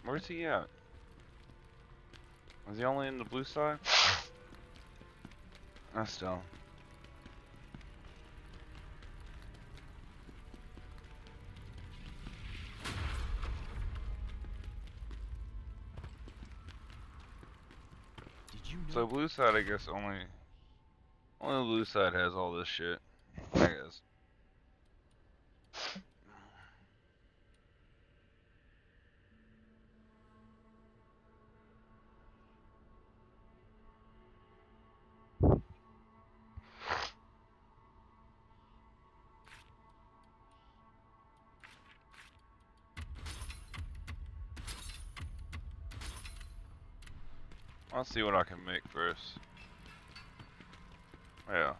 Where's he at? Was he only in the blue side? That's still. Did you know? So blue side, I guess only the blue side has all this shit. I guess. I'll see what I can make first. Yeah.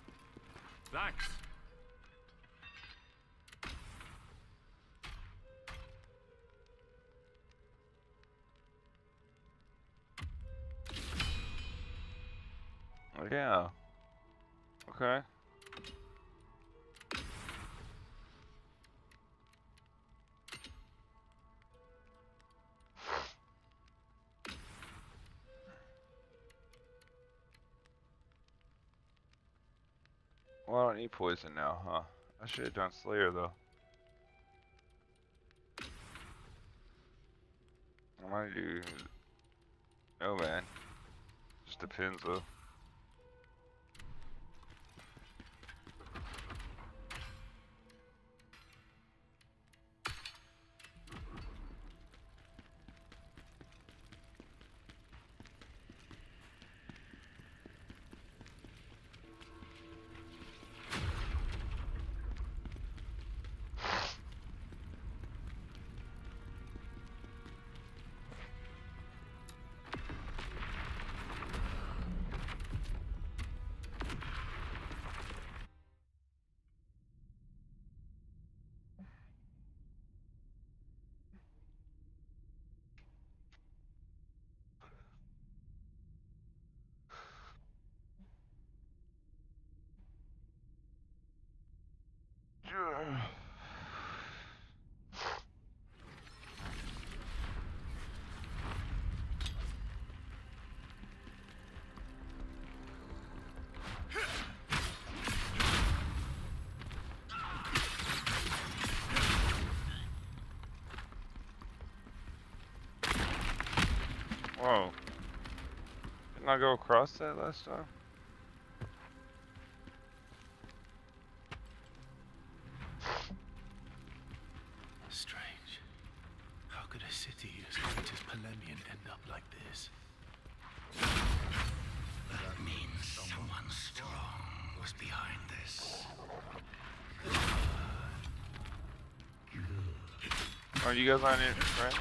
Thanks. Yeah. Okay. Well, I don't need poison now, huh? I should have done Slayer though. I might do. Oh man. Just depends though. Whoa. Didn't I go across that last time? Strange. How could a city as great as Polemian end up like this? That means someone strong was behind this. Oh, you guys aren't in, right?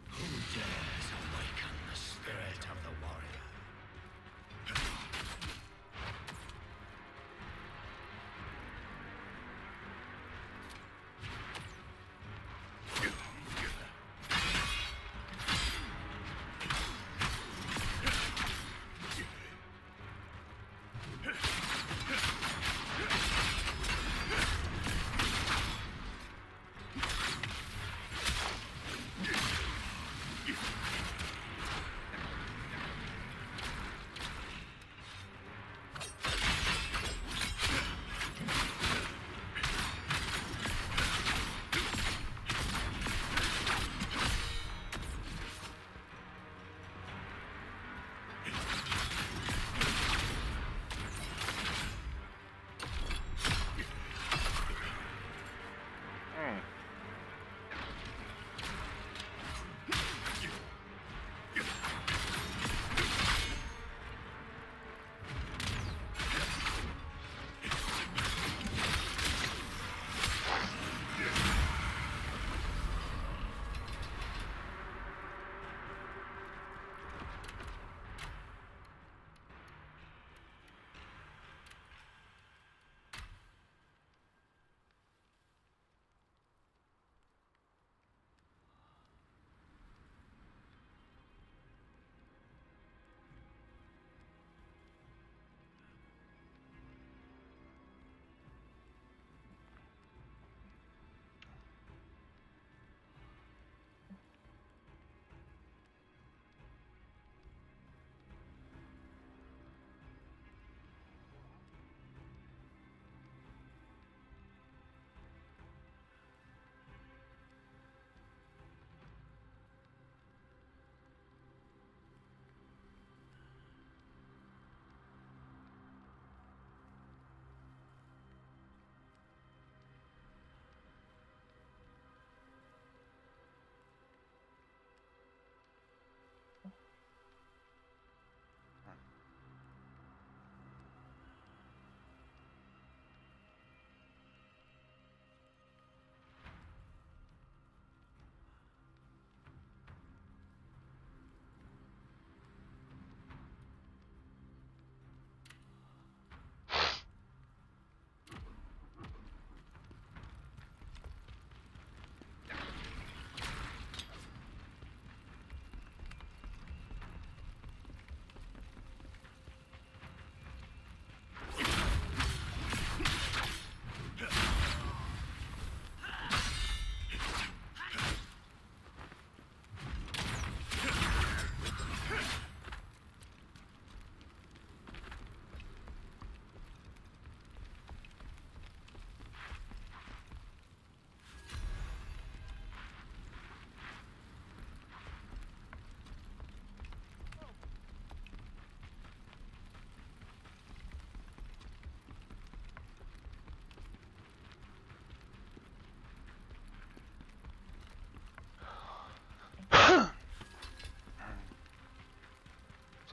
Who dares awaken the spirit of the warrior?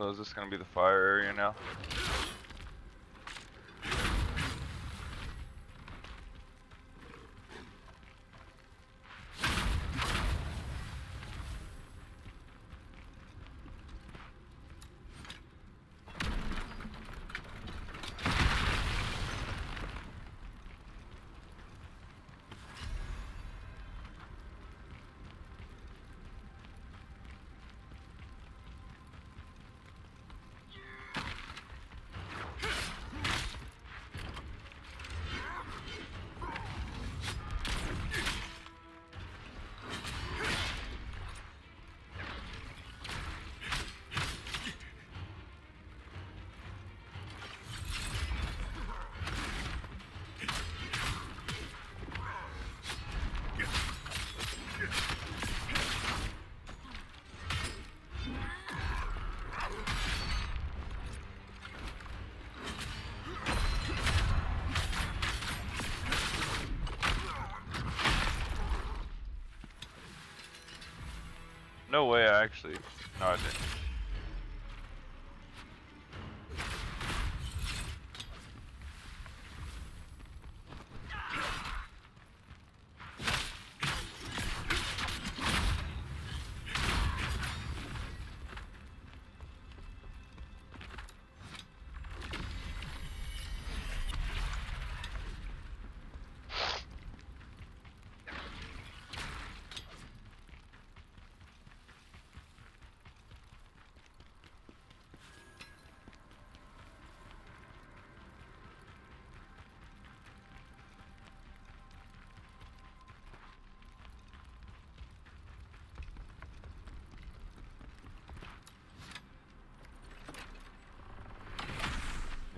So is this gonna be the fire area now? No way, I actually. No, I didn't.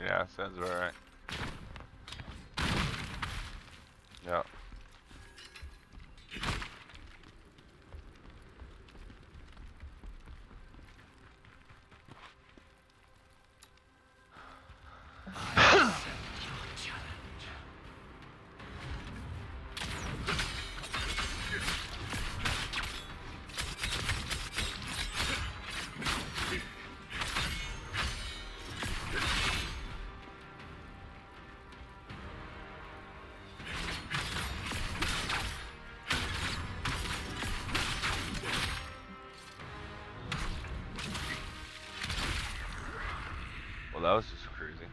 Yeah, sounds about right. Yeah. Well, that was just crazy.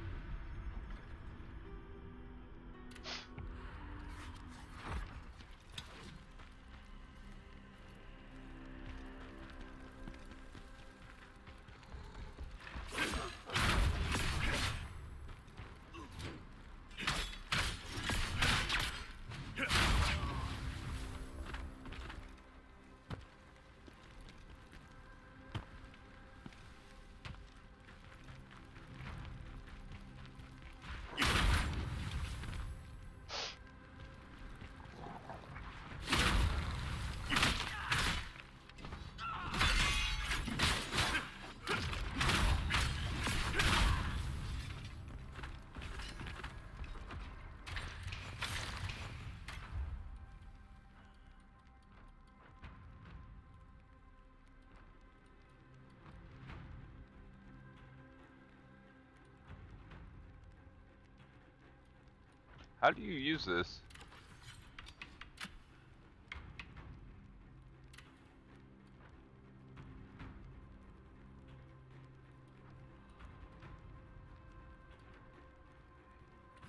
How do you use this?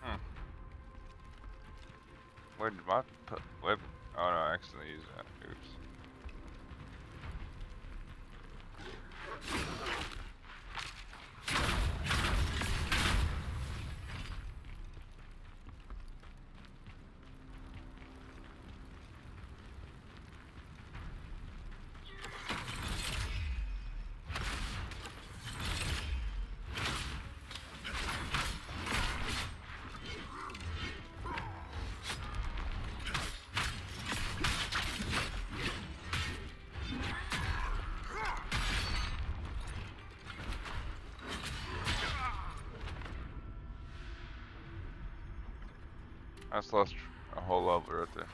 Hmm. Where did my web? Oh no, I accidentally used that. Oops. I just lost a whole level right there.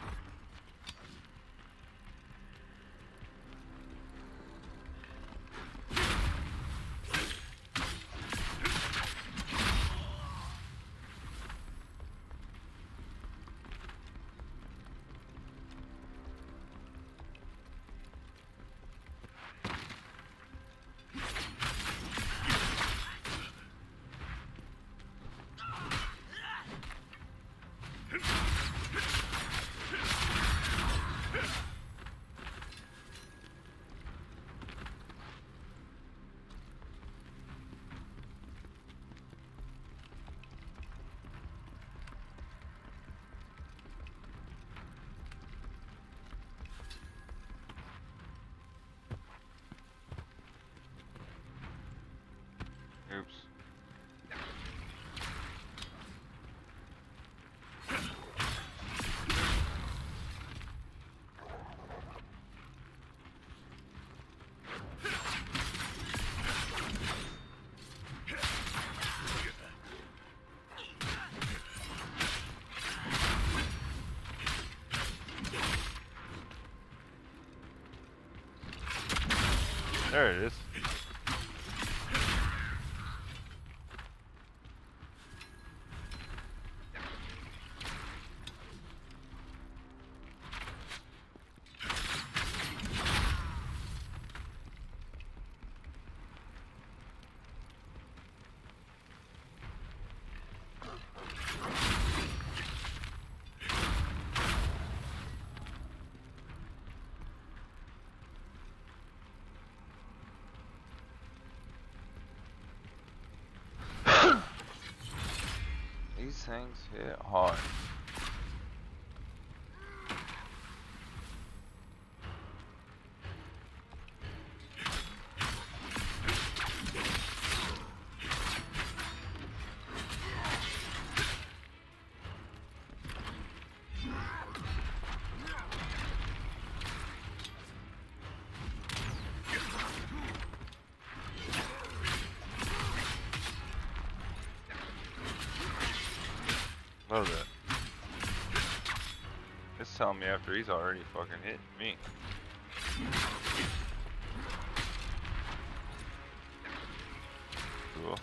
Oops. There it is. These things hit hard. Love that. It's telling me after he's already fucking hit me. Cool.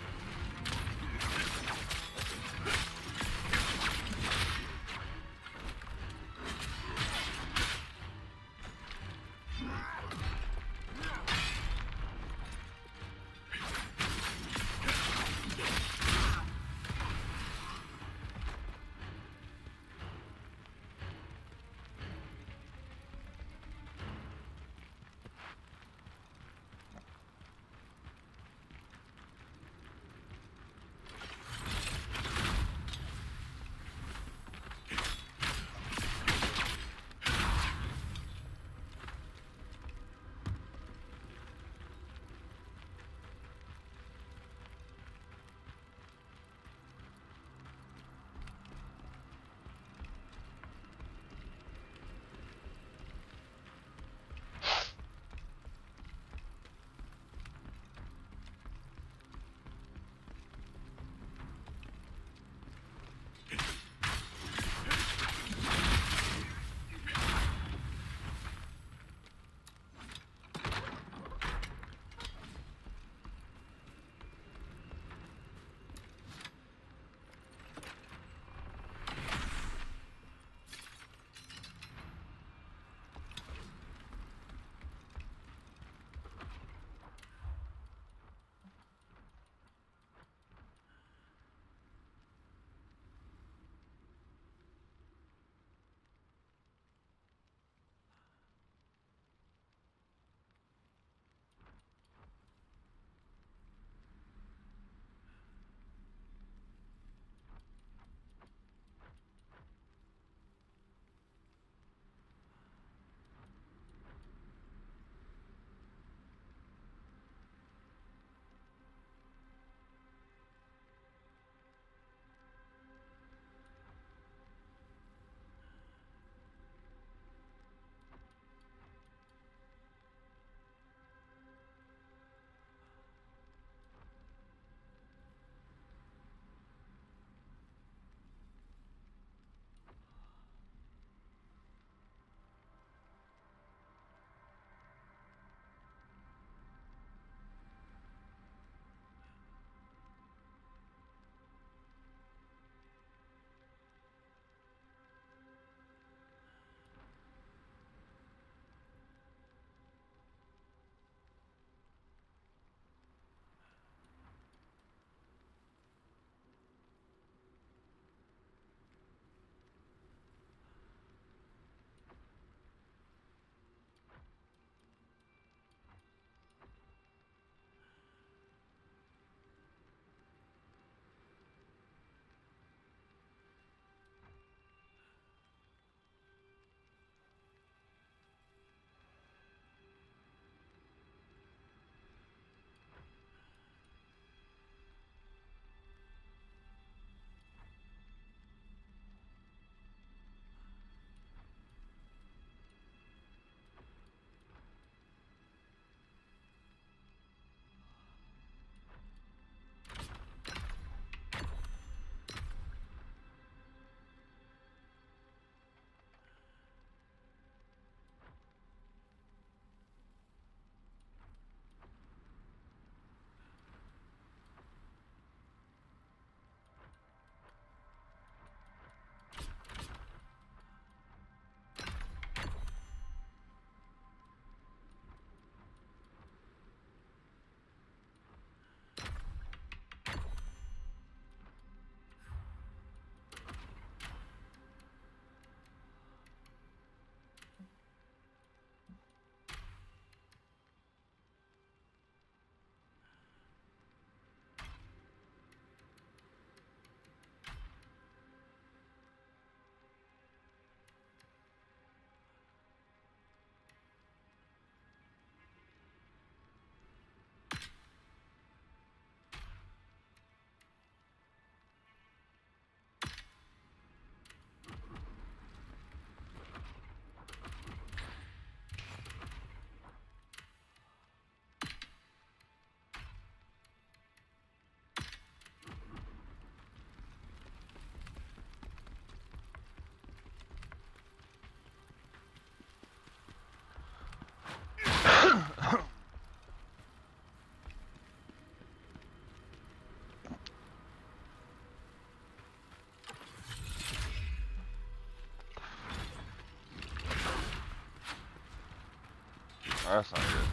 Oh, that's not good.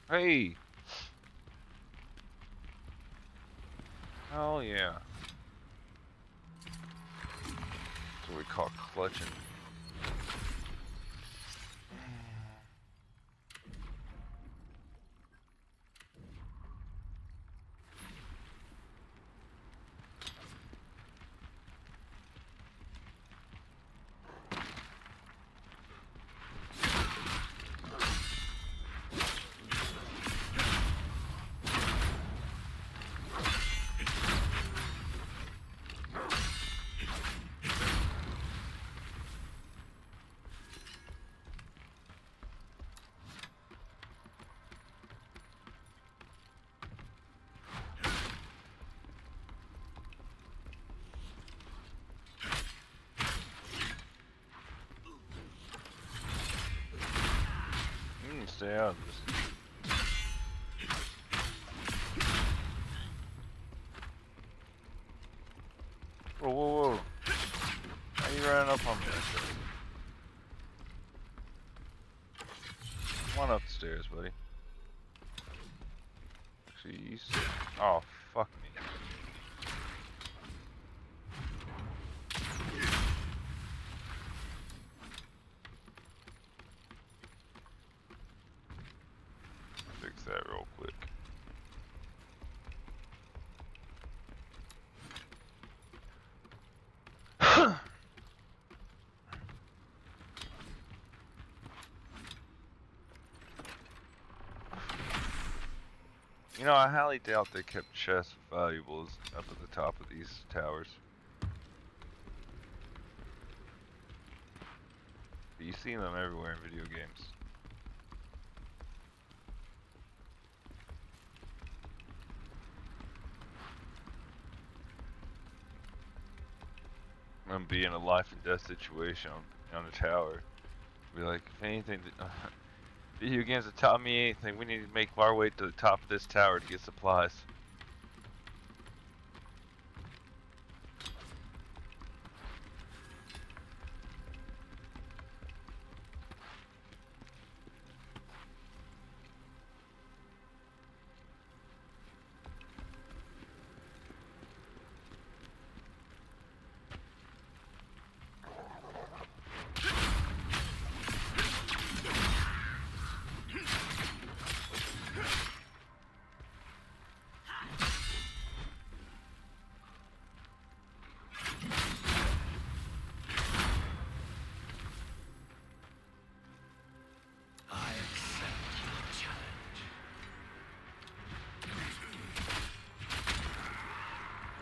Hey! Hell yeah. That's what we call clutching. Stay out of this. Whoa, whoa, whoa. How you running up on me like that? Come on up the stairs, buddy. Actually, you sit. Oh, fuck me. Fix that real quick. You know, I highly doubt they kept chests with valuables up at the top of these towers. But you see them everywhere in video games. I'm be in a life and death situation on the tower. Be like, if anything, video games have taught me anything, we need to make our way to the top of this tower to get supplies.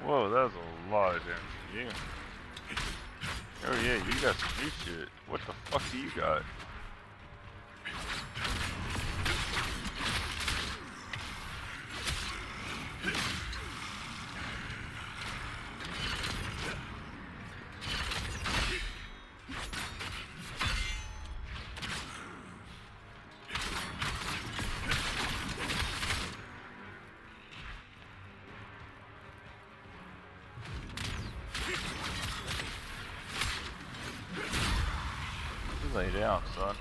Whoa, that was a lot of damage from you. Oh yeah, you got some new shit. What the fuck do you got? Lay down, son.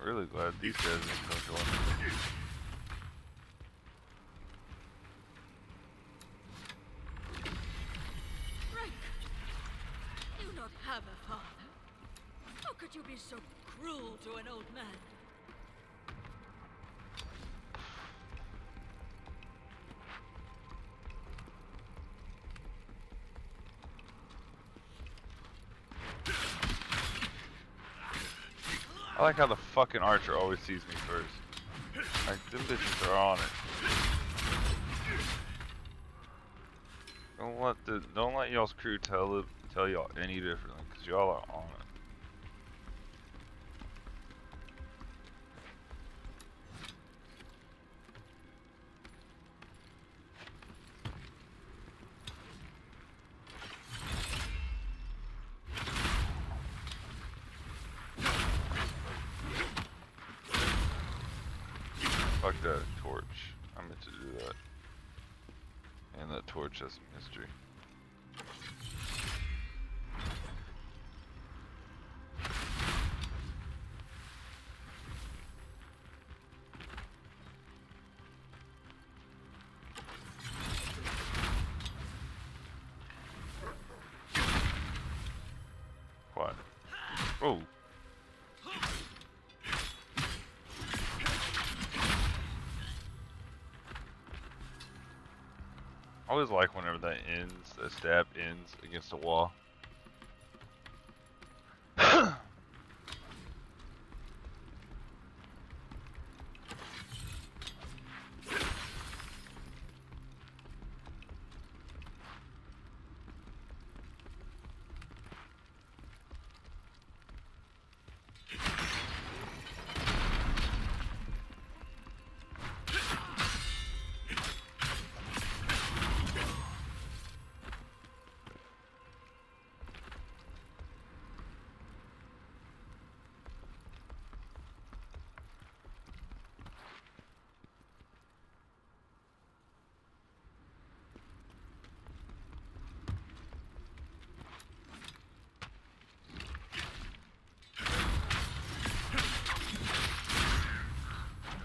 Really glad these guys didn't come join me. Frank, you not have a father. How could you be so cruel to an old man? I like how the fucking archer always sees me first. Like, them bitches are on it. Don't let y'all's crew tell y'all any differently, cause y'all are on it. got a torch. I meant to do that. And that torch has some history. Quiet. Oh. I always like whenever that ends, that stab ends against a wall.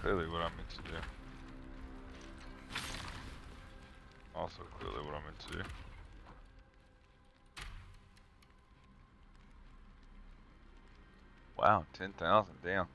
Clearly what I meant to do. Also clearly what I meant to do. Wow, 10,000, damn.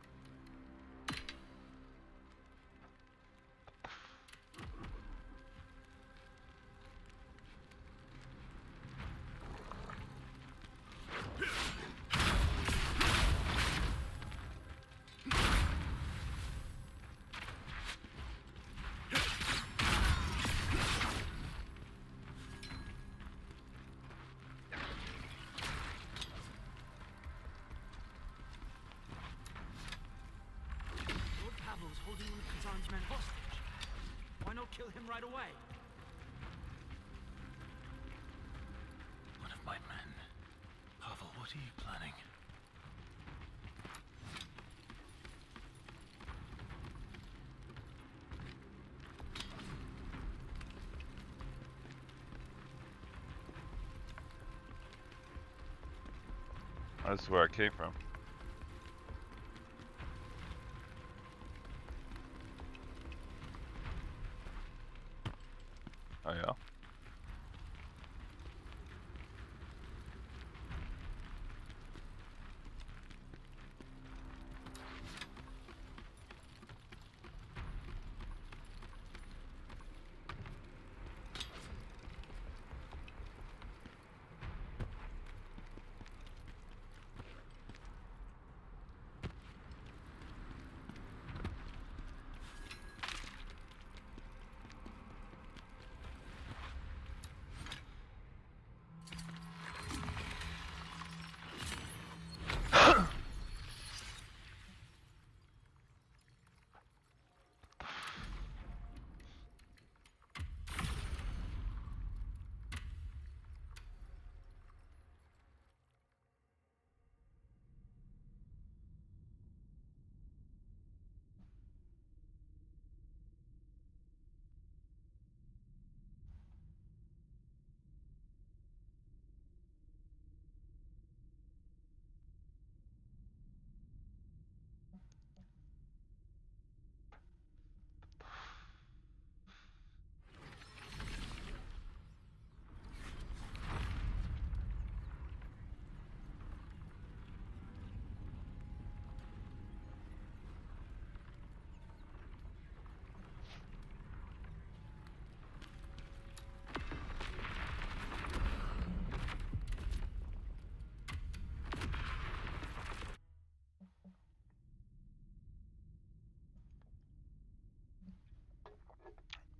Holding one of Khazan's men hostage. Why not kill him right away? One of my men. Pavel, what are you planning? That's where I came from. Oh yeah.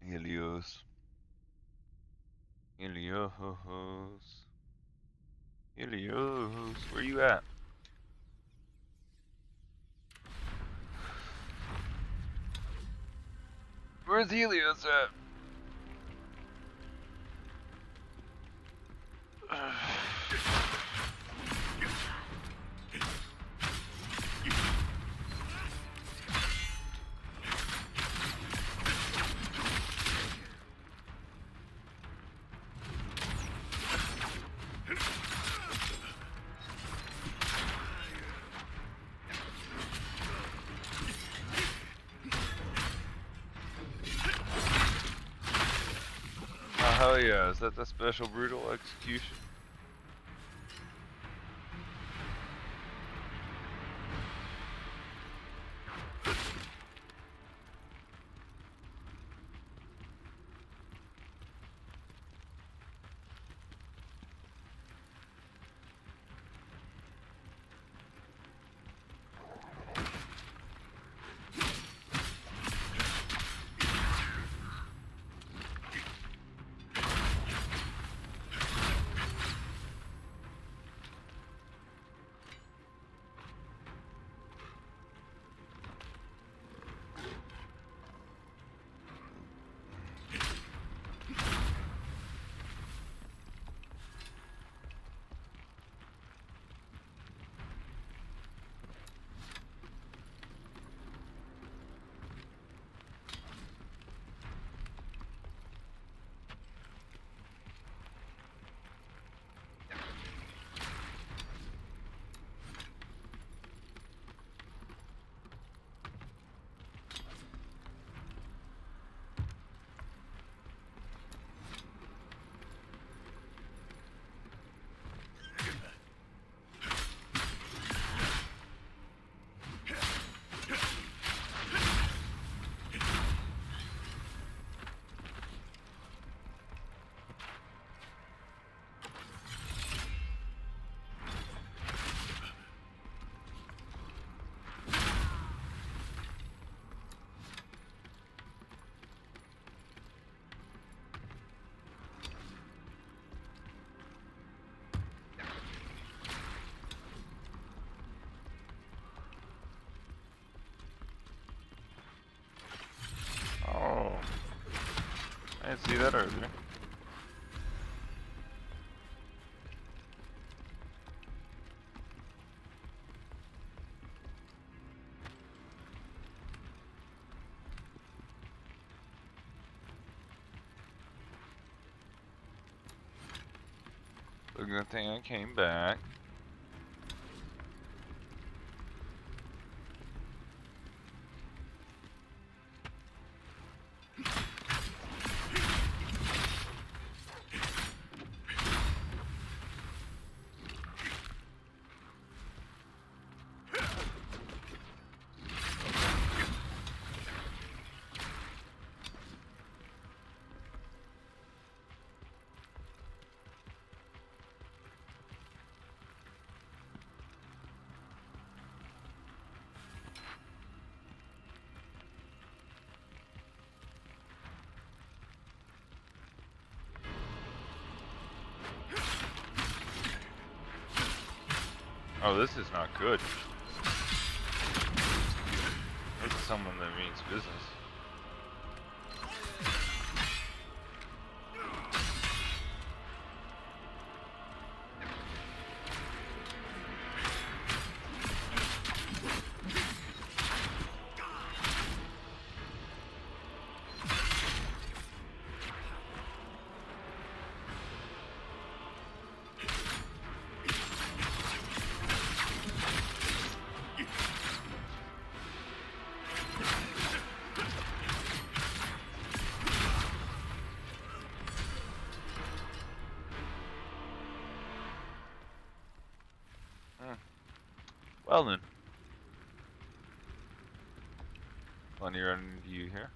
Helios. Helios. Helios. Where you at? Where's Helios at? hell yeah, is that the special brutal execution? Oh, I didn't see that earlier. So good thing I came back. Oh, this is not good. This is someone that means business. Well then. Plenty running into you here.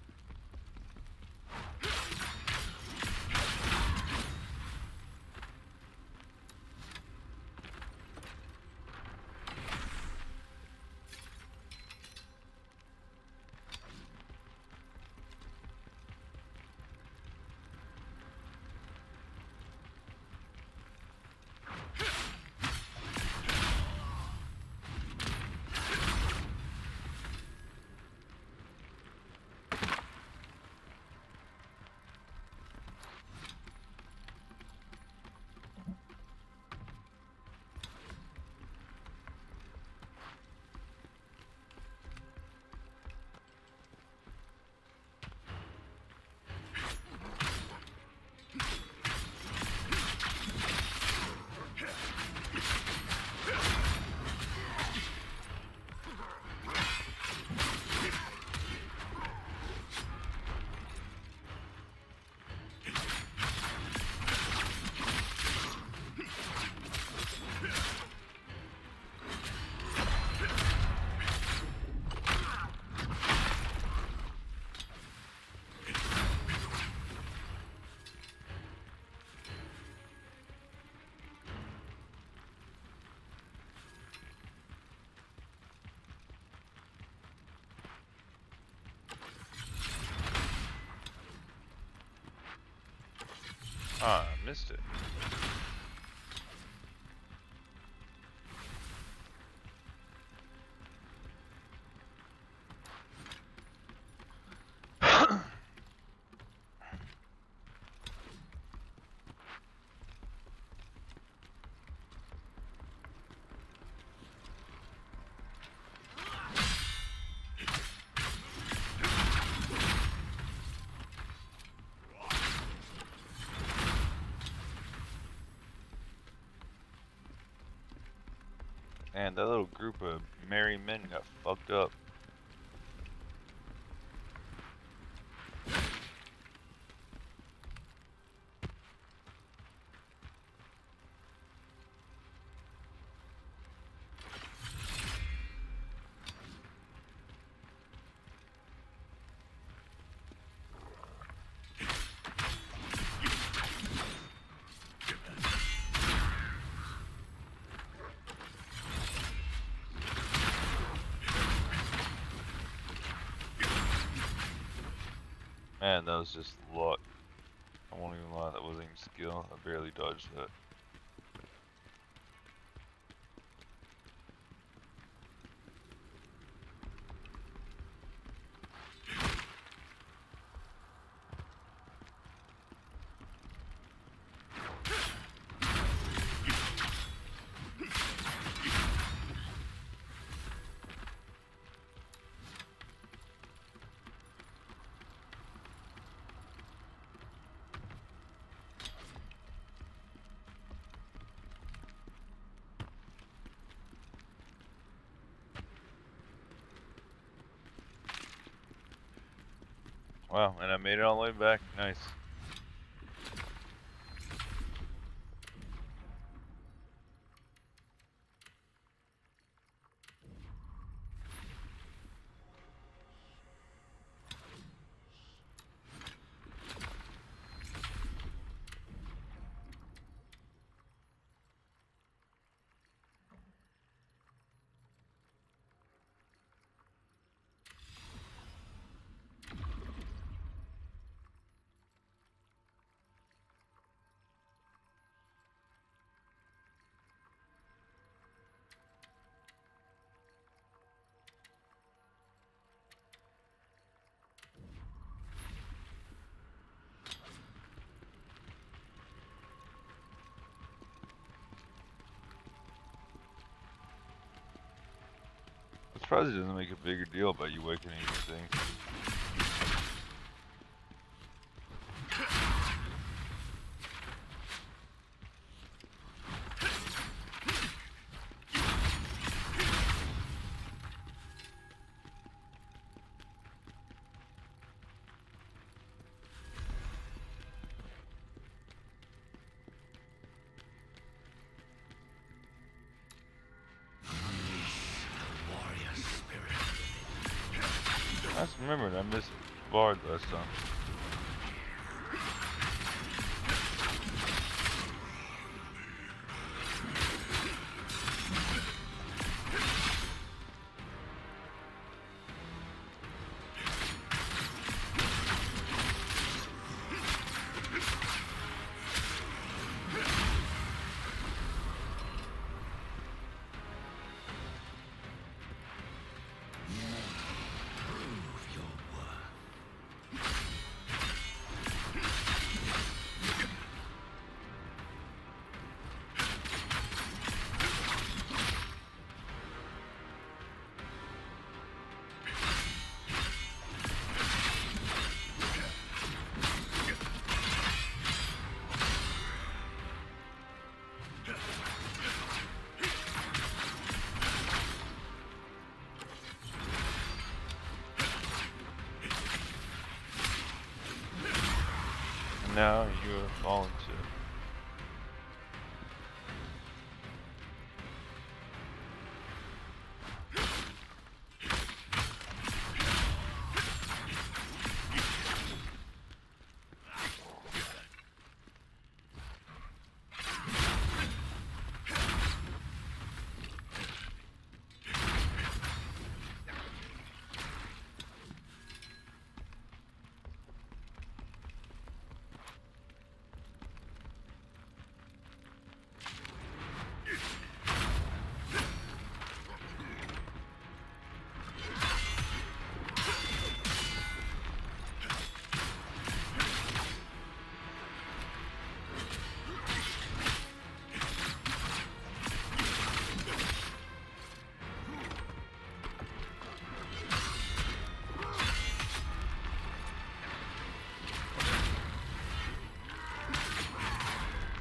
Ah, I missed it. Man, that little group of merry men got fucked up. Man, that was just luck. I won't even lie, that wasn't even skill. I barely dodged that. Wow, and I made it all the way back. Nice. I'm surprised it doesn't make a bigger deal about you awakening these things. I just remembered I missed Bard last time. Now you have fallen to.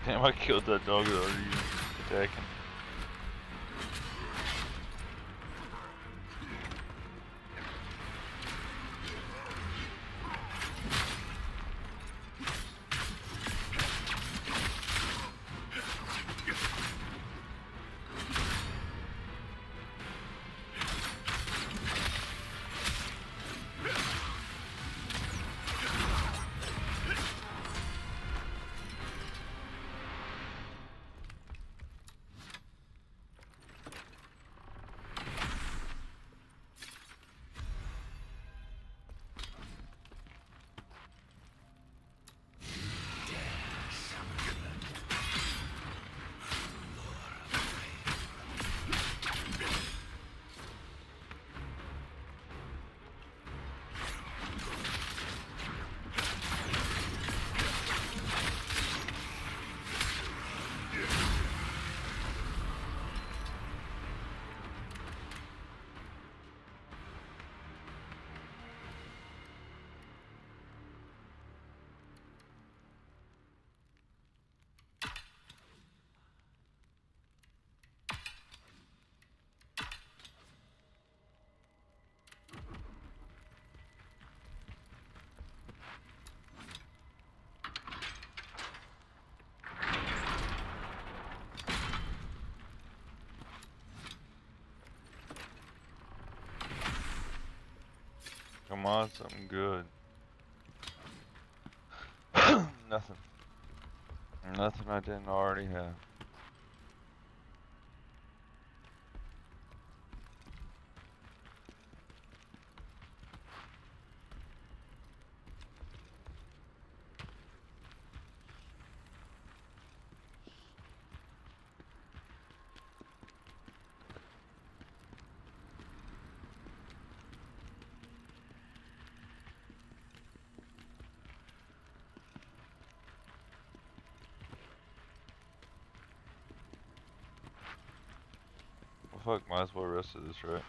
Damn, I killed that dog that already attacking. Come on, something good. Nothing. Nothing I didn't already have. Well, fuck, might as well rest of this, right?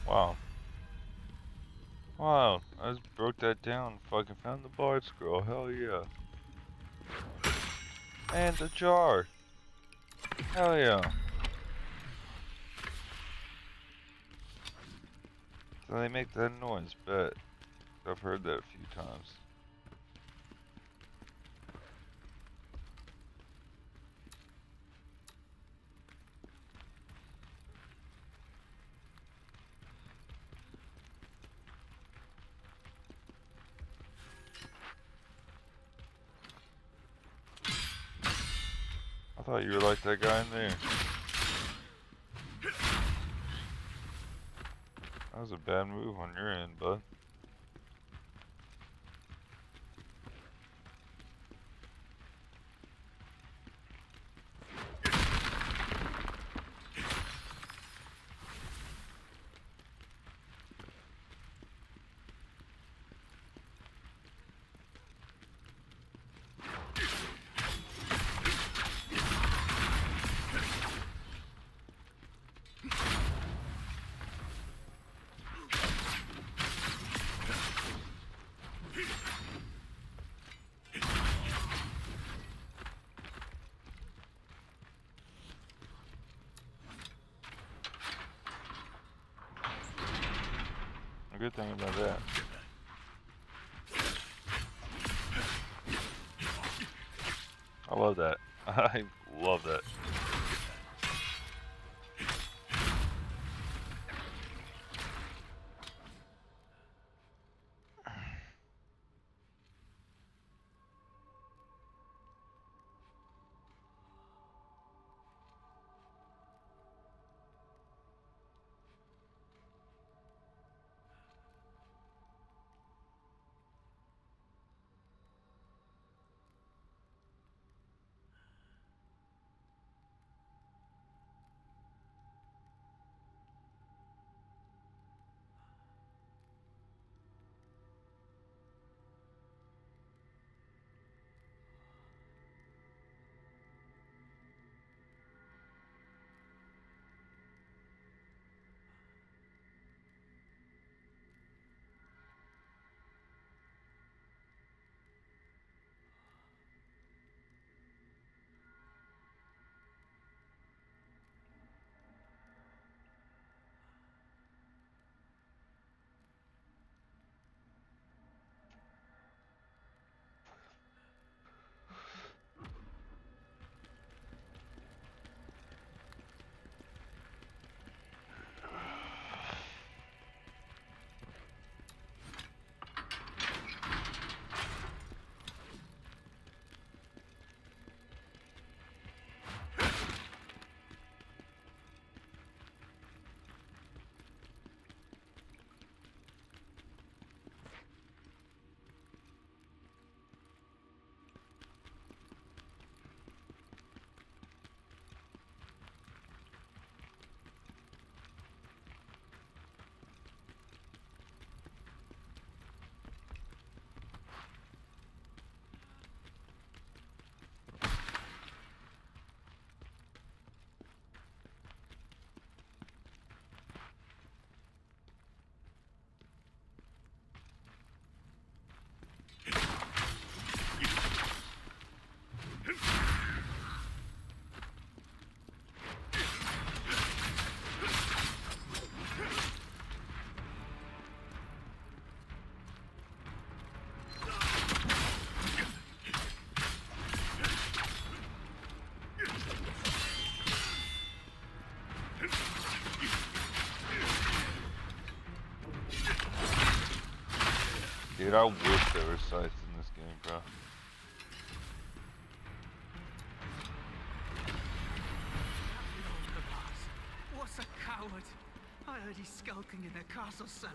Wow. Wow, I just broke that down. Fucking found the Bard Scroll. Hell yeah. And the jar. Hell yeah. So they make that noise, bet. I've heard that a few times. I thought you were like that guy in there. That was a bad move on your end, bud. A good thing about that. I love that. I love that. Dude, I wish there were sights in this game, bro. What's a coward? I heard he's skulking in the castle cellars.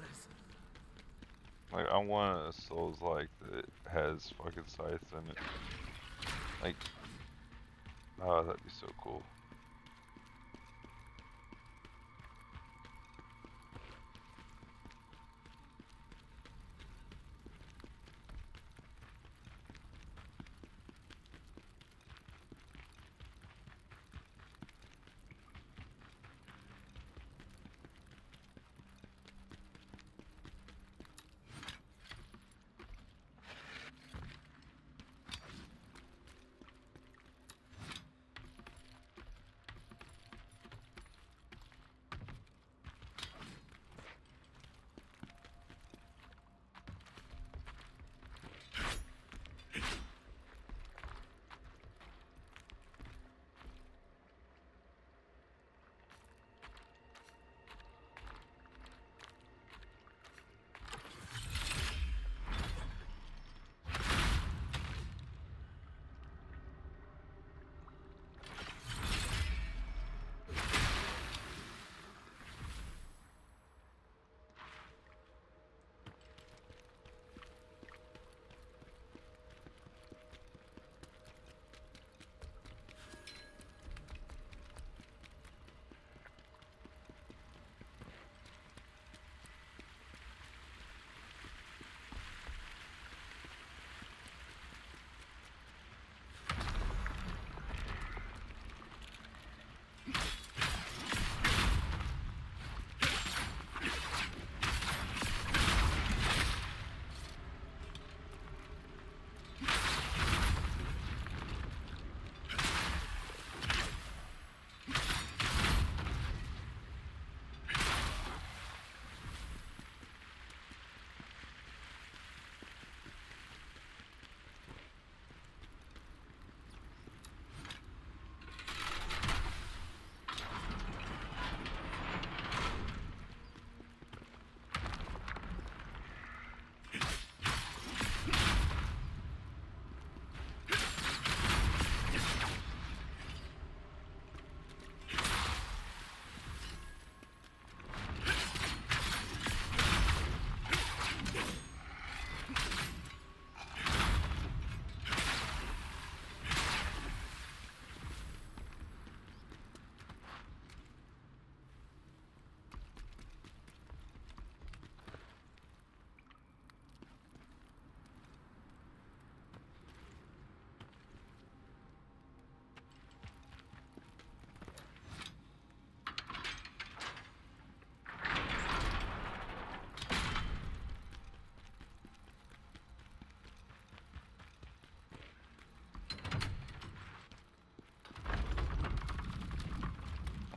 Like, I want a Souls-like that has fucking scythes in it. Like, oh, that'd be so cool.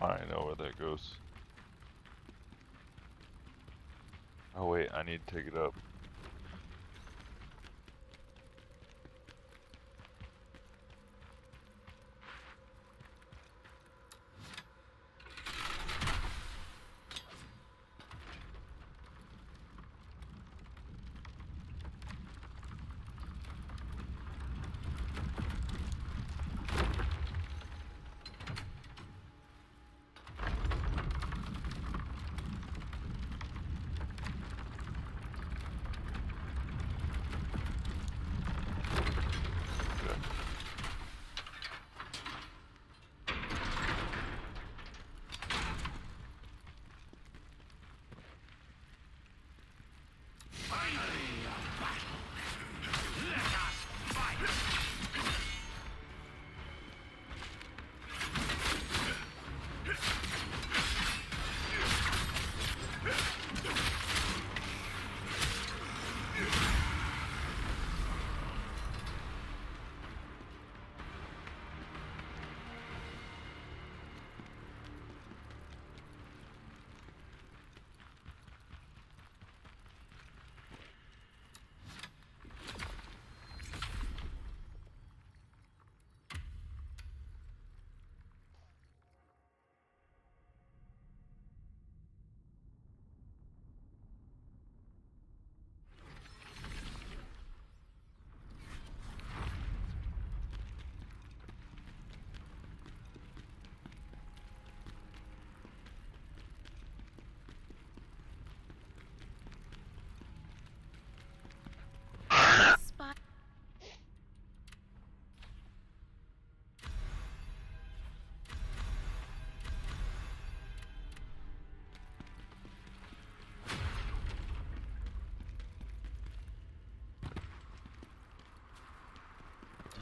I know where that goes. Oh wait, I need to take it up.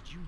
Did you...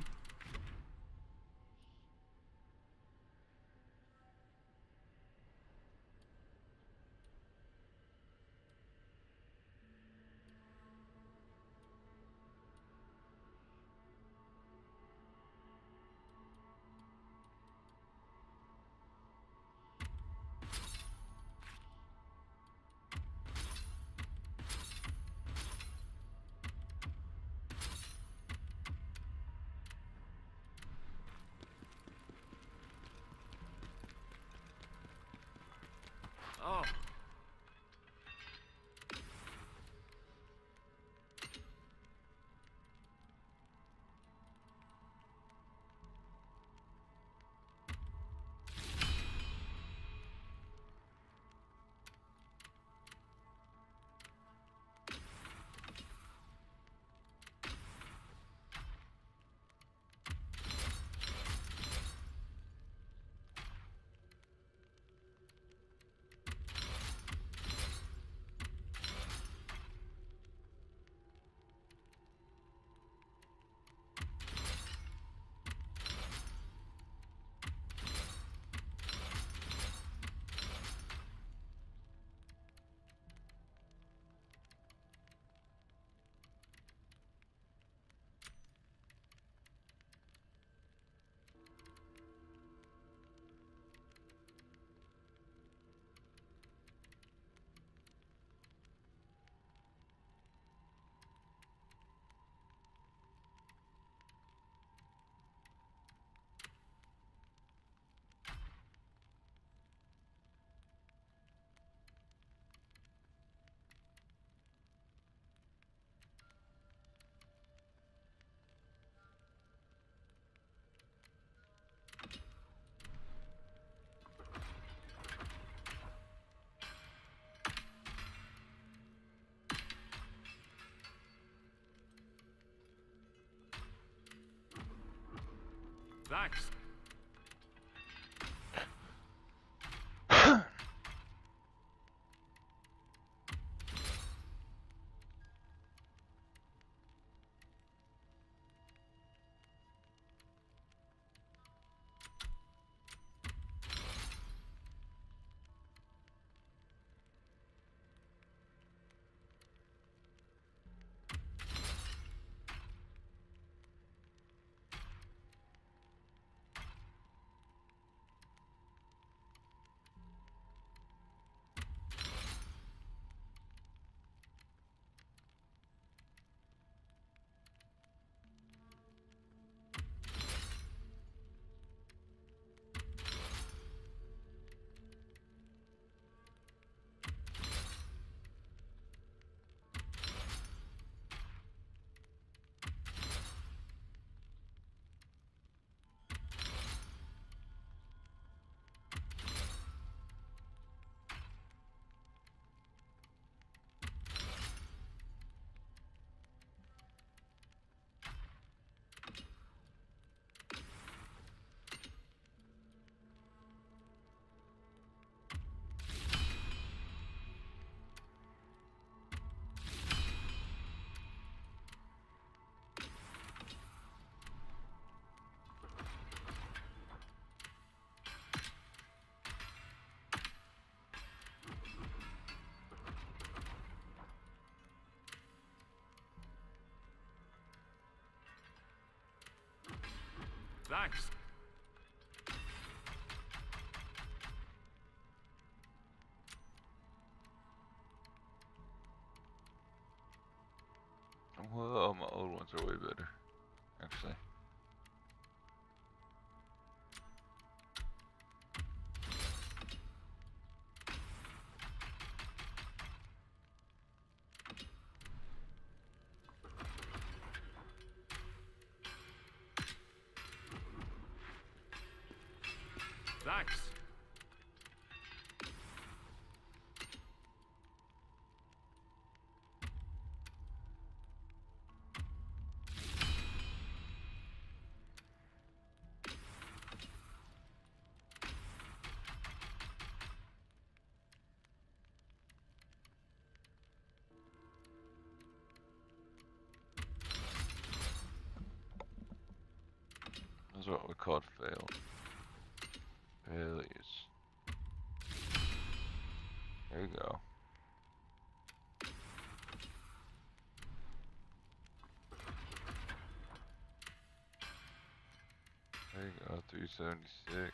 Oh. Thanks. Thanks. Whoa, my old ones are way better, actually. Thanks. That's what we called failed. Failures. There you go. There you go, 376.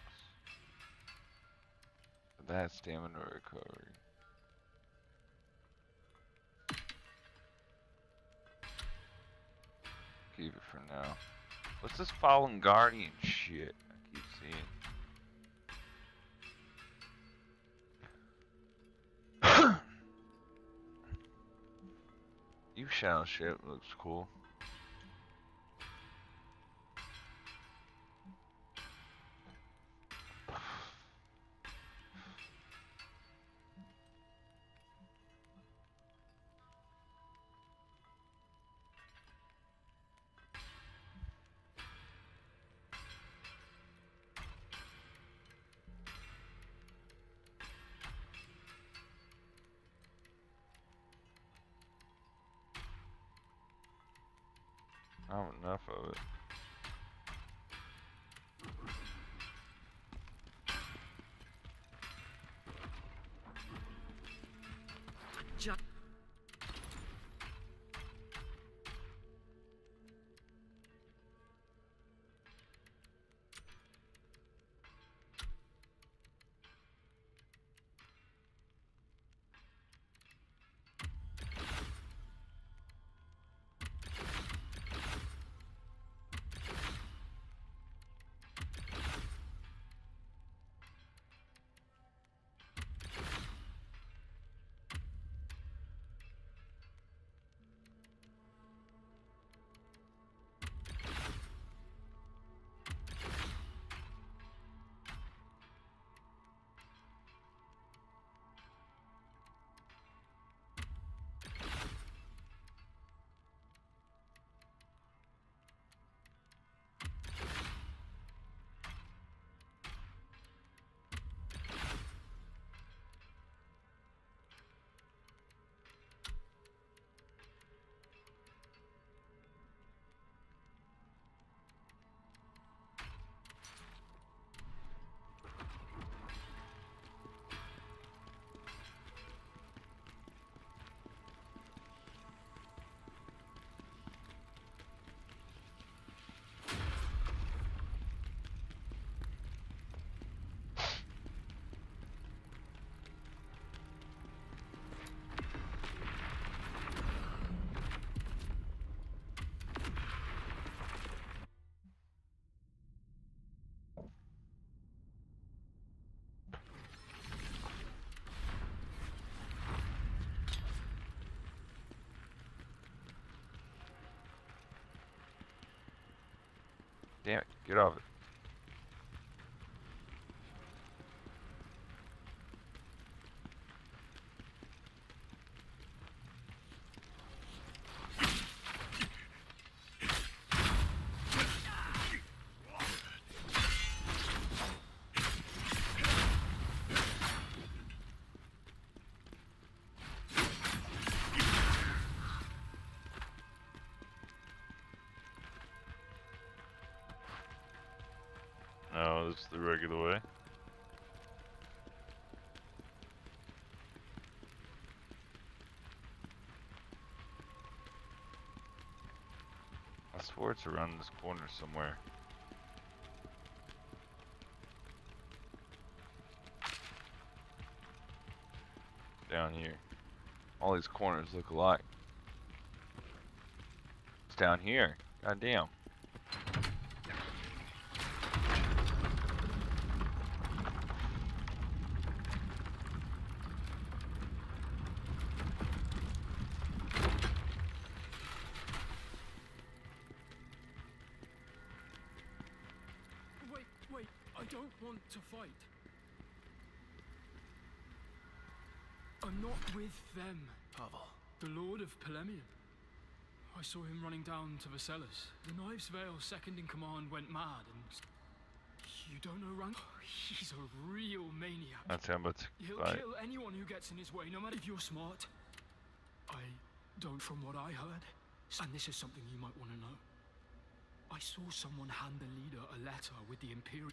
That's stamina recovery. Keep it for now. What's this Fallen Guardian shit I keep seeing? You shadow shit looks cool. I don't have enough of it. Damn it, get off it. No, this is the regular way. I swore it's around this corner somewhere. All these corners look alike. It's down here. God damn. Wait, I don't want to fight. I'm not with them. Pavel. The Lord of Polemian. I saw him running down to the cellars. The Knives Vale second in command went mad and... You don't know Rank? He's a real maniac. That's how I'm about to He'll fight. kill anyone who gets in his way, no matter if you're smart. I don't from what I heard. And this is something you might want to know. I saw someone hand the leader a letter with the Imperial...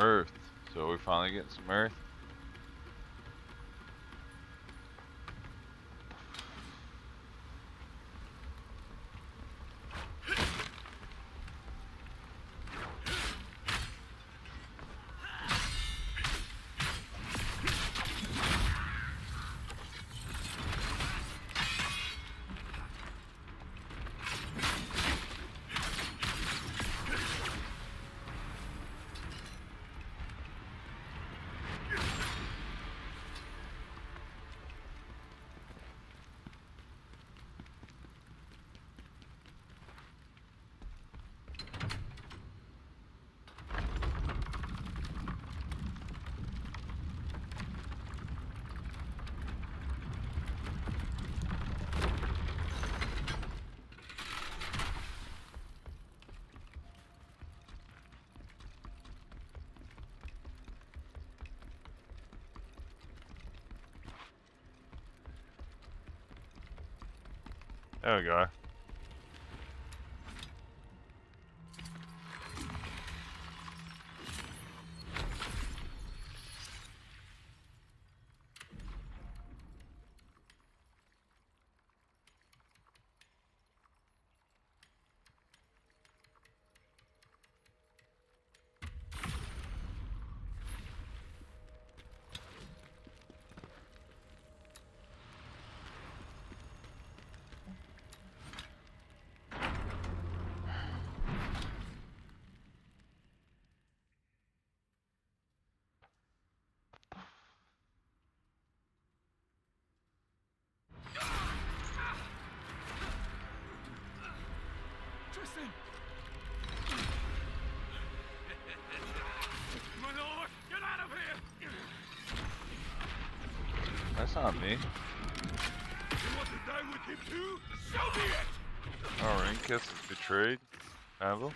Earth. So we finally get some earth. There we go. Tristan! My lord, get out of here! That's not me. You want to die with him too? So be it! Oh, Rinkus is betrayed. Pavel.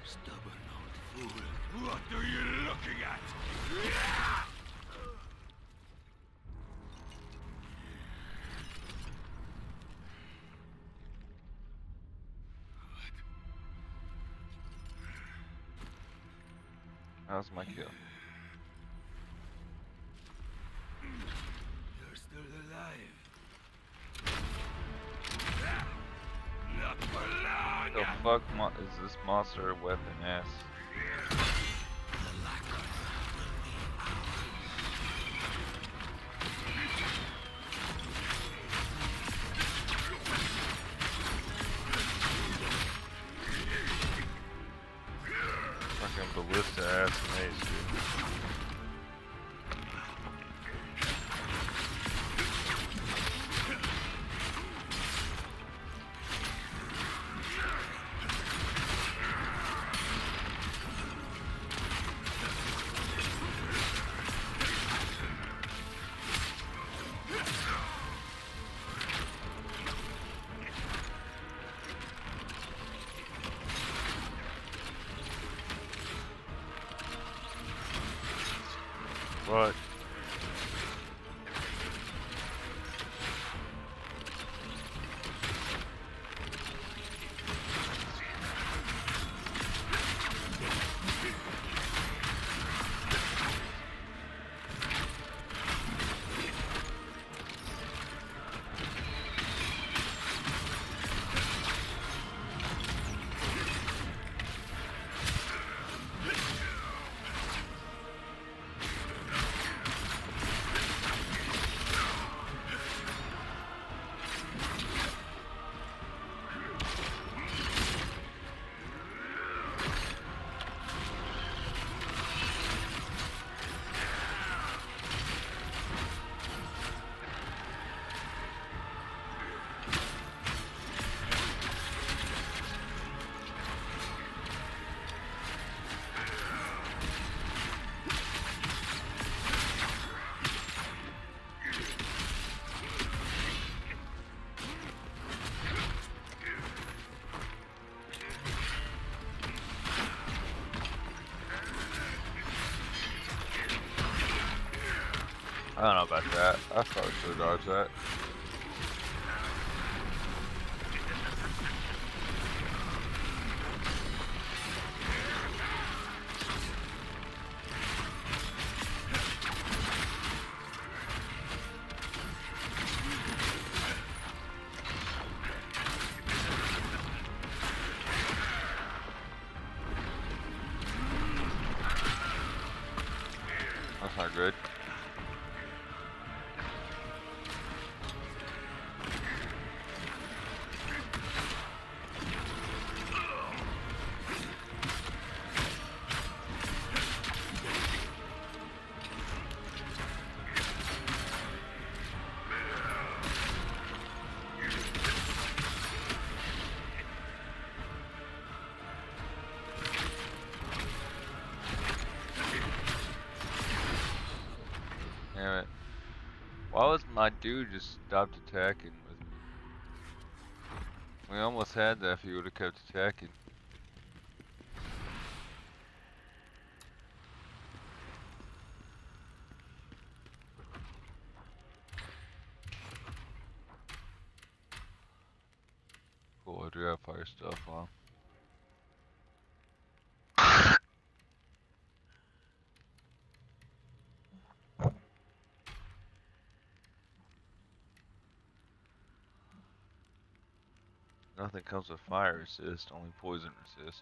Stubborn old fool. What are you looking at? That was my kill. fuck is this monster a weapon ass? The lacquer will be ours. Fucking ballista ass maze, dude. What? I don't know about that. I probably should dodge that. That's not good. Damn it. Why was my dude just stopped attacking with me? We almost had that if he would have kept attacking. Cool, I do have fire stuff on. Nothing comes with fire resist, only poison resist.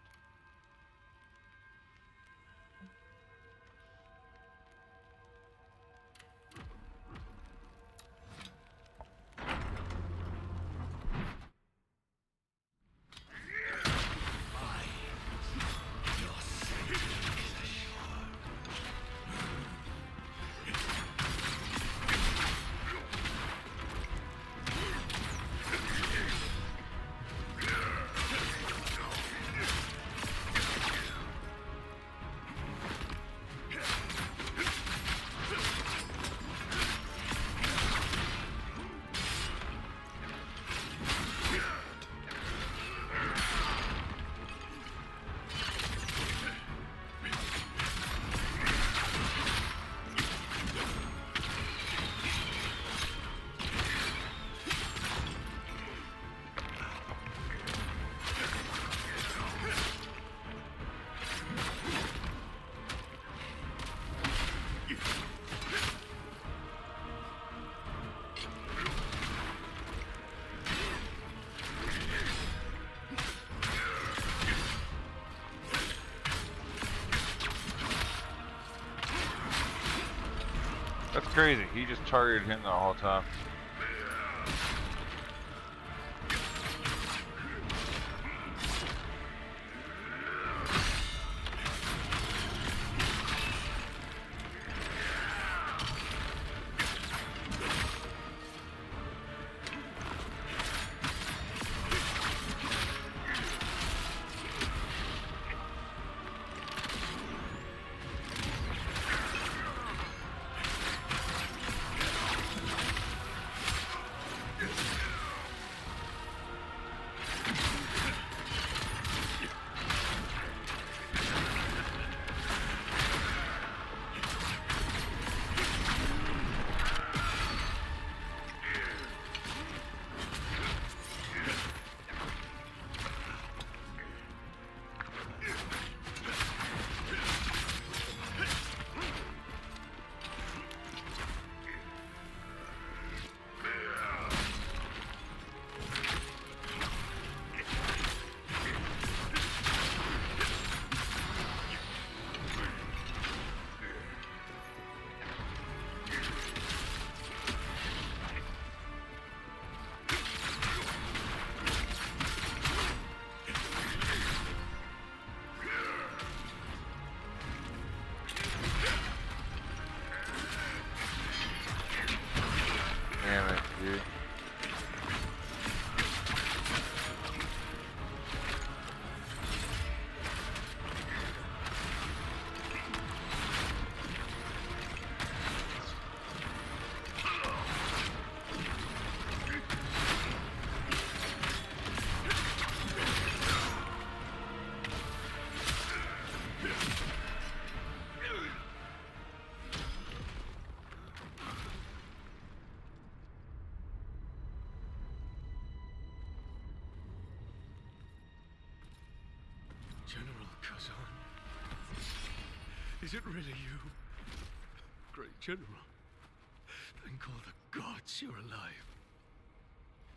crazy. He just targeted him the whole time. Damn it, dude. General Khazan. Is it really you? Great General. Thank all the gods you're alive.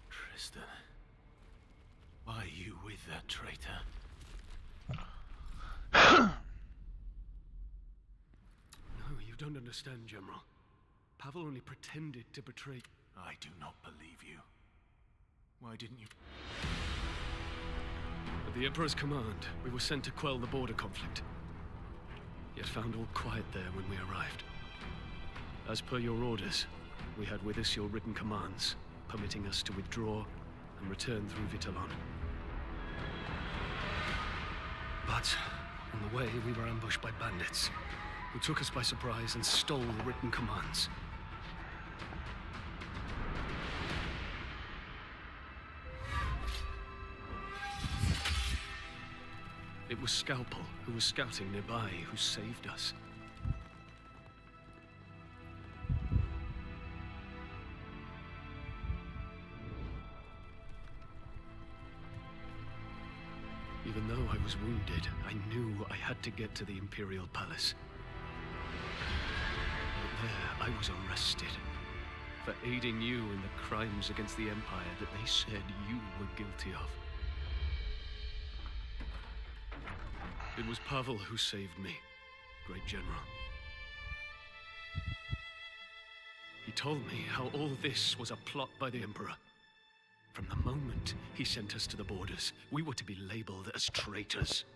Tristan. Why are you with that traitor? No, you don't understand, General. Pavel only pretended to betray... I do not believe you. Why didn't you... At the Emperor's command, we were sent to quell the border conflict. Yet found all quiet there when we arrived. As per your orders, we had with us your written commands, permitting us to withdraw and return through Vitellon. But, on the way, we were ambushed by bandits, who took us by surprise and stole the written commands. It was Scalpel, who was scouting nearby, who saved us. Even though I was wounded, I knew I had to get to the Imperial Palace. But there, I was arrested for aiding you in the crimes against the Empire that they said you were guilty of. It was Pavel who saved me, Great General. He told me how all this was a plot by the Emperor. From the moment he sent us to the borders, we were to be labeled as traitors.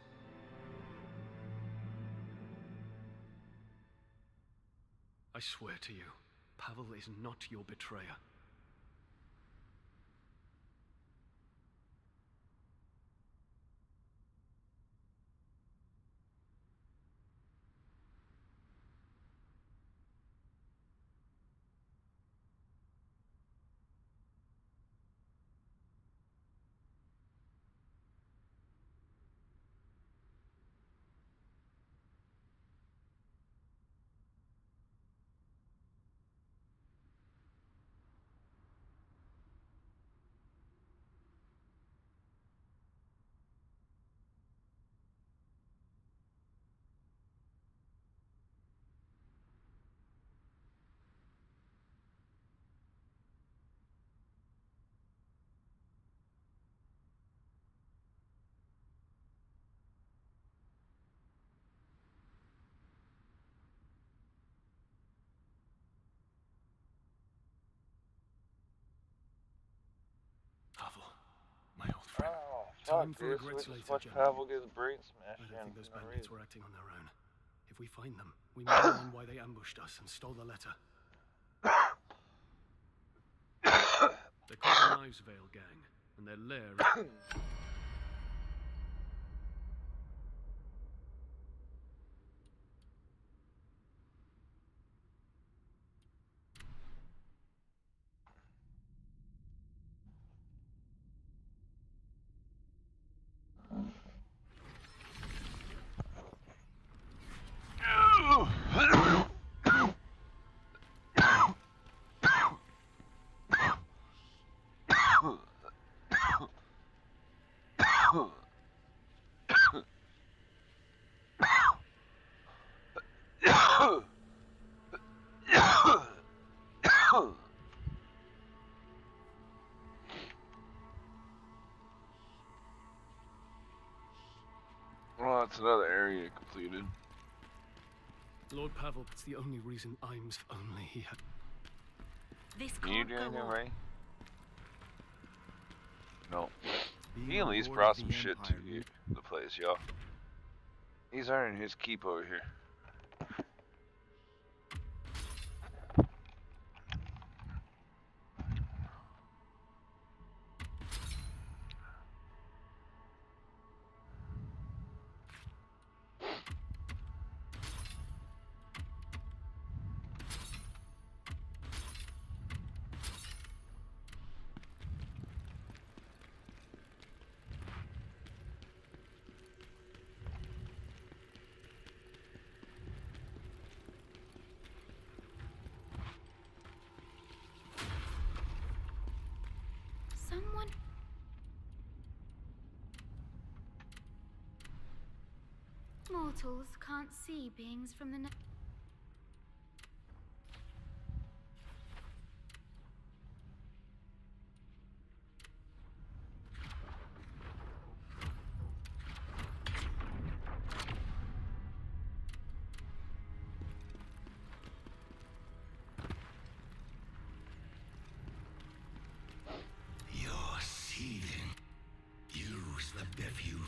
I swear to you, Pavel is not your betrayer. Fuck, Time for dude, regrets so we just later, watch General. Pavel get his brain smashed I in don't think those for no bandits reason. were acting on their own. If we find them, we may learn why they ambushed us and stole the letter. They're called the Knives Vale Gang, and their lair is... Well, that's another area completed. Lord Pavel, it's the only reason only he had... This Can you can't do go anything on. right? No. Being He at a least lord brought of some the shit to Empire, the place, y'all. He's earning his keep over here. Someone... Mortals can't see beings from the... You're seething. Use the befu.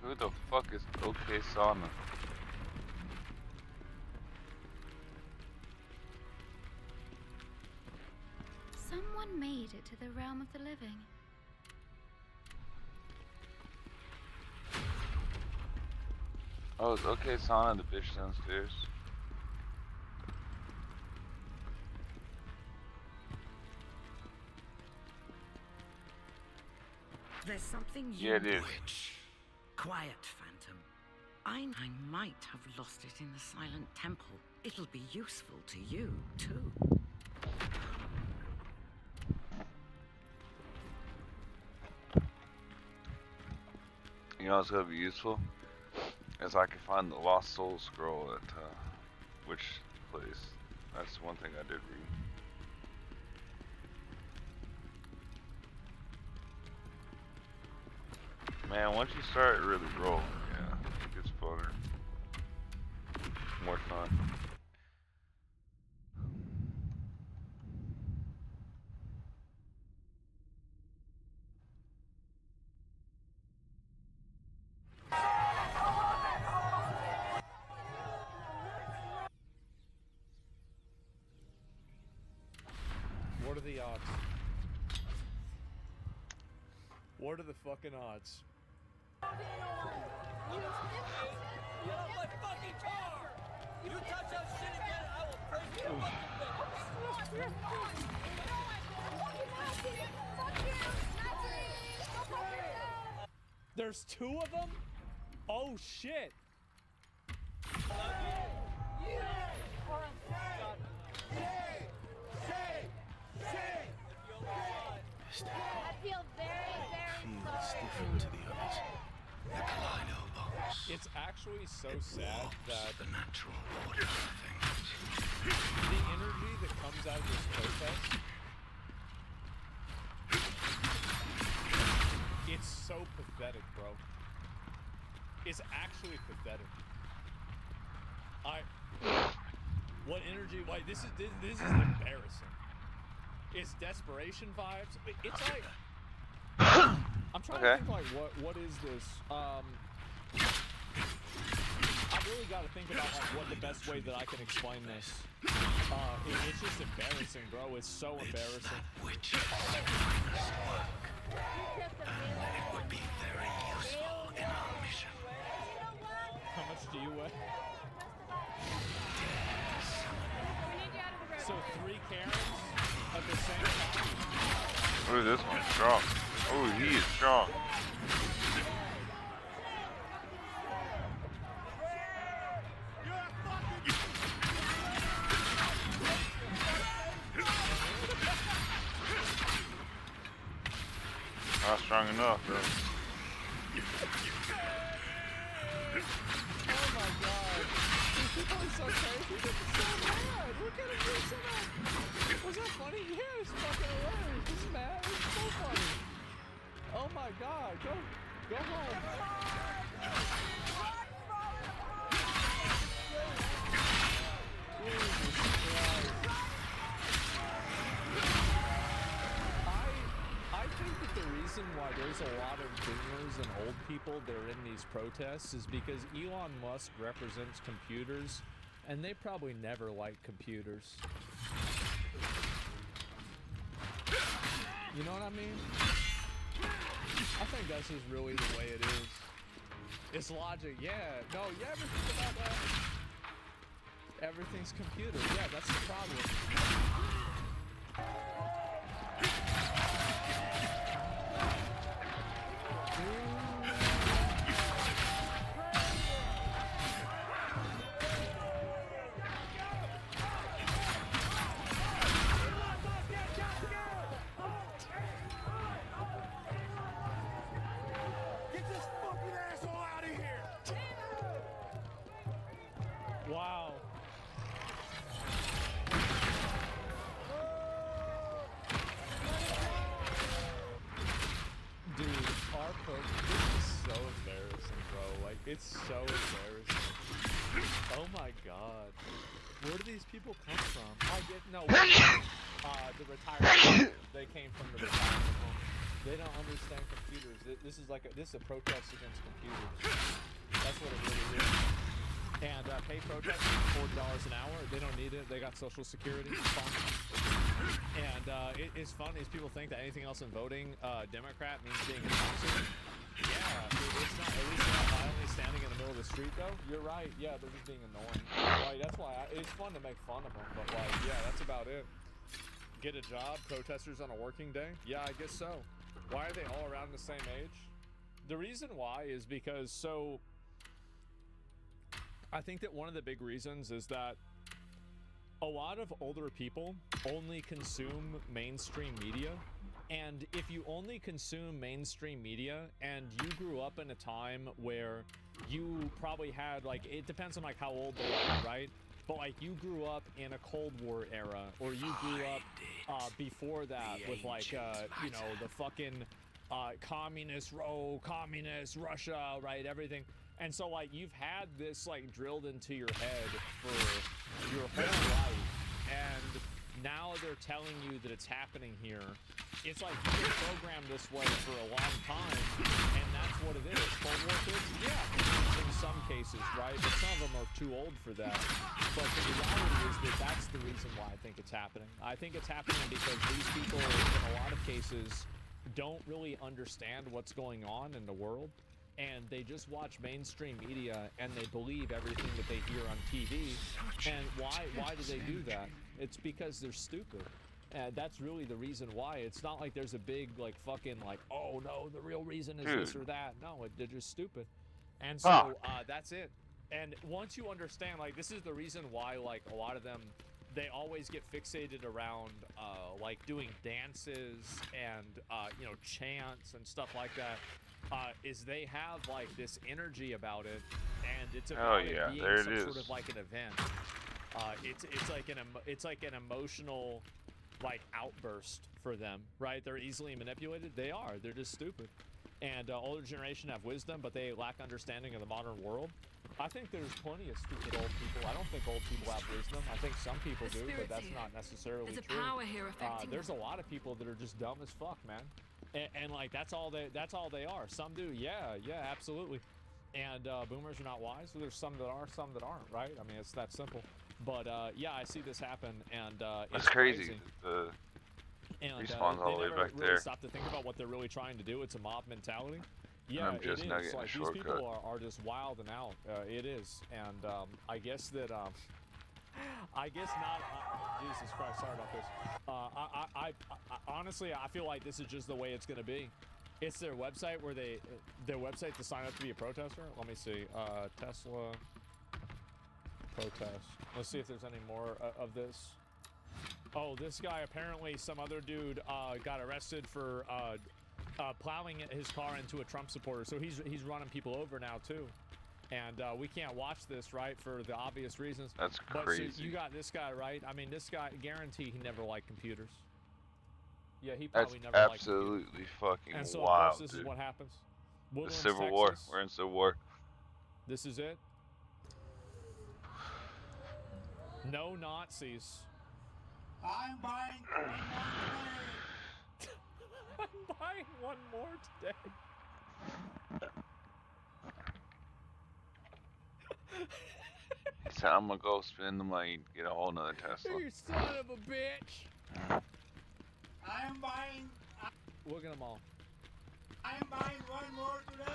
Who the fuck is OK Sauna? Someone made it to the realm of the living. Oh, is OK Sauna the bitch downstairs? There's something you Yeah, it is. Which? quiet, Phantom. I might have lost it in the Silent Temple. It'll be useful to you, too. You know what's gonna be useful? Is I can find the Lost Soul scroll at which place. That's one thing I did read. Man, once you start really rolling, yeah, it gets funner. More fun. What are the odds? What are the fucking odds? There's 2 of them? Oh shit! I feel very, very Feels sorry. different to the others. The Kaleido bones. It's actually so sad that The natural order of things. the energy that comes out of this protest, it's so pathetic, bro. It's actually pathetic. What energy? Like this is embarrassing. It's desperation vibes. It's like I'm trying to think like what is this? I really got to think about like what the best way that I can explain this. It's just embarrassing, bro. It's so embarrassing. Which is the finest work. And it would be very useful in our mission. How much do you weigh? We need you out of the room. So 3 Karens at the same time. Ooh, this one's strong. Ooh, he is strong. Not strong enough, though. Oh my god. These people are so crazy. This is so mad. Look at him loosen up. Was that funny? Yeah, it's fucking hilarious. He's mad. It's so funny. Oh my god. Go home. Jesus Christ. I think that the reason why there's a lot of boomers and old people that are in these protests is because Elon Musk represents computers, and they probably never liked computers. You know what I mean? I think that's just really the way it is. It's logic, yeah. No, you ever think about that? Everything's computer. Yeah, that's the problem. Wow. Dude, our folks, this is so embarrassing, bro. Like, it's so embarrassing. Oh my god. Where do these people come from? I get no. The retirement. They came from the retirement home. They don't understand computers. This is a protest against computers. That's what it really is. And pay protesters $40 an hour. They don't need it. They got Social Security. It's fine. And it's funny is people think that anything else in voting Democrat means being a Nazi. Yeah, it's not. At least they're not violently standing in the middle of the street, though. You're right. Yeah, they're just being annoying. Like that's why it's fun to make fun of them. But like, yeah, that's about it. Get a job. Protesters on a working day. Yeah, I guess so. Why are they all around the same age? The reason why is because I think that one of the big reasons is that a lot of older people only consume mainstream media. And if you only consume mainstream media and you grew up in a time where you probably had, like, it depends on like how old they are, right? But like you grew up in a Cold War era, or you grew up before that with like, you know, the fucking communist Russia, right? Everything. And so like you've had this like drilled into your head for your whole life, and now they're telling you that it's happening here. It's like you've been programmed this way for a long time, and that's what it is. Cold War kids? Yeah, in some cases, right? But some of them are too old for that. But the reality is that that's the reason why I think it's happening. I think it's happening because these people, in a lot of cases, don't really understand what's going on in the world. And they just watch mainstream media and they believe everything that they hear on TV. And why do they do that? It's because they're stupid. That's really the reason why. It's not like there's a big like fucking like, oh no, the real reason is this or that. No, they're just stupid. And so that's it. And once you understand, like, this is the reason why, like, a lot of them, they always get fixated around like doing dances and you know, chants and stuff like that. Is they have like this energy about it, and it's about it being some sort of like an event. It's like an emotional like outburst for them, right? They're easily manipulated. They are. They're just stupid. And older generation have wisdom, but they lack understanding of the modern world. I think there's plenty of stupid old people. I don't think old people have wisdom. I think some people do, but that's not necessarily true. There's a power here affecting there's a lot of people that are just dumb as fuck, man. And like that's all they are. Some do, yeah, absolutely. And boomers are not wise. So there's some that are, some that aren't, right? I mean, it's that simple. But yeah, I see this happen, and That's it's crazy. The and respawn's all the way back really there. Stop to think about what they're really trying to do. It's a mob mentality. Yeah, I'm just not getting like a these shortcut. people are just wild and out. It is, and I guess that I guess not. Jesus Christ, sorry about this. I honestly, I feel like this is just the way it's gonna be. It's their website where their website to sign up to be a protester. Let me see. Tesla protest. Let's see if there's any more of this. Oh, this guy, apparently some other dude got arrested for plowing his car into a Trump supporter. So he's running people over now too. And we can't watch this, right, for the obvious reasons. That's crazy. But so you got this guy, right? I mean, this guy, guarantee he never liked computers. Yeah, he probably never liked computers. Absolutely fucking and so, wild, of course, this is what happens. Woodlands, the Civil Texas. War. We're in Civil War. This is it. No Nazis. I'm buying one more today. I'm buying one more today. He said, I'm gonna go spend the money and get a whole nother Tesla. You son of a bitch. I am buying. Look at them all. I am buying one more today.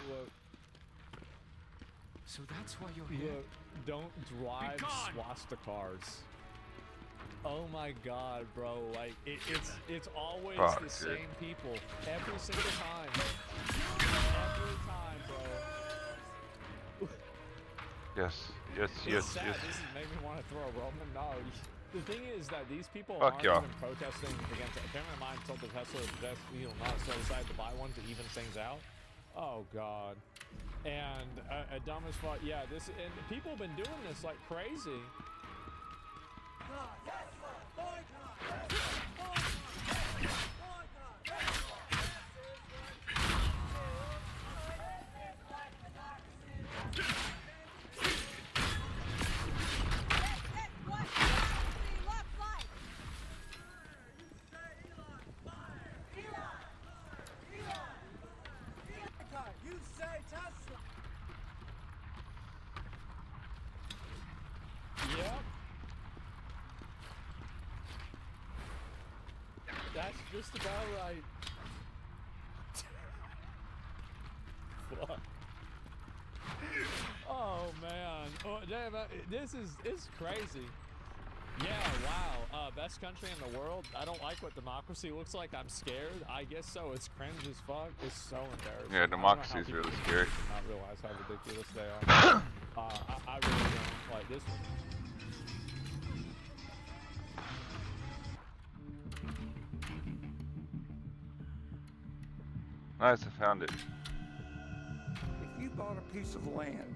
Look. So that's why you're here. Look, don't drive swastikars. Oh my god, bro. Like, it's always the same people. Every single time. Every time, bro. Yes. It's sad. This is making me want to throw a Roman. No. The thing is that these people Fuck aren't y'all. even protesting against it. A family of mine told the Tesla to not, so I decided to buy one to even things out. Oh god. And a dumb as fuck. Yeah, this, and people have been doing this like crazy. Yep. That's just about right. Fuck. Oh man. Oh, damn, it's crazy. Yeah, wow. Best country in the world. I don't like what democracy looks like. I'm scared. I guess so. It's cringe as fuck. It's so embarrassing. Yeah, democracy is really scary. I not realize how ridiculous they are. I really don't like this one. Nice, I found it. If you bought a piece of land,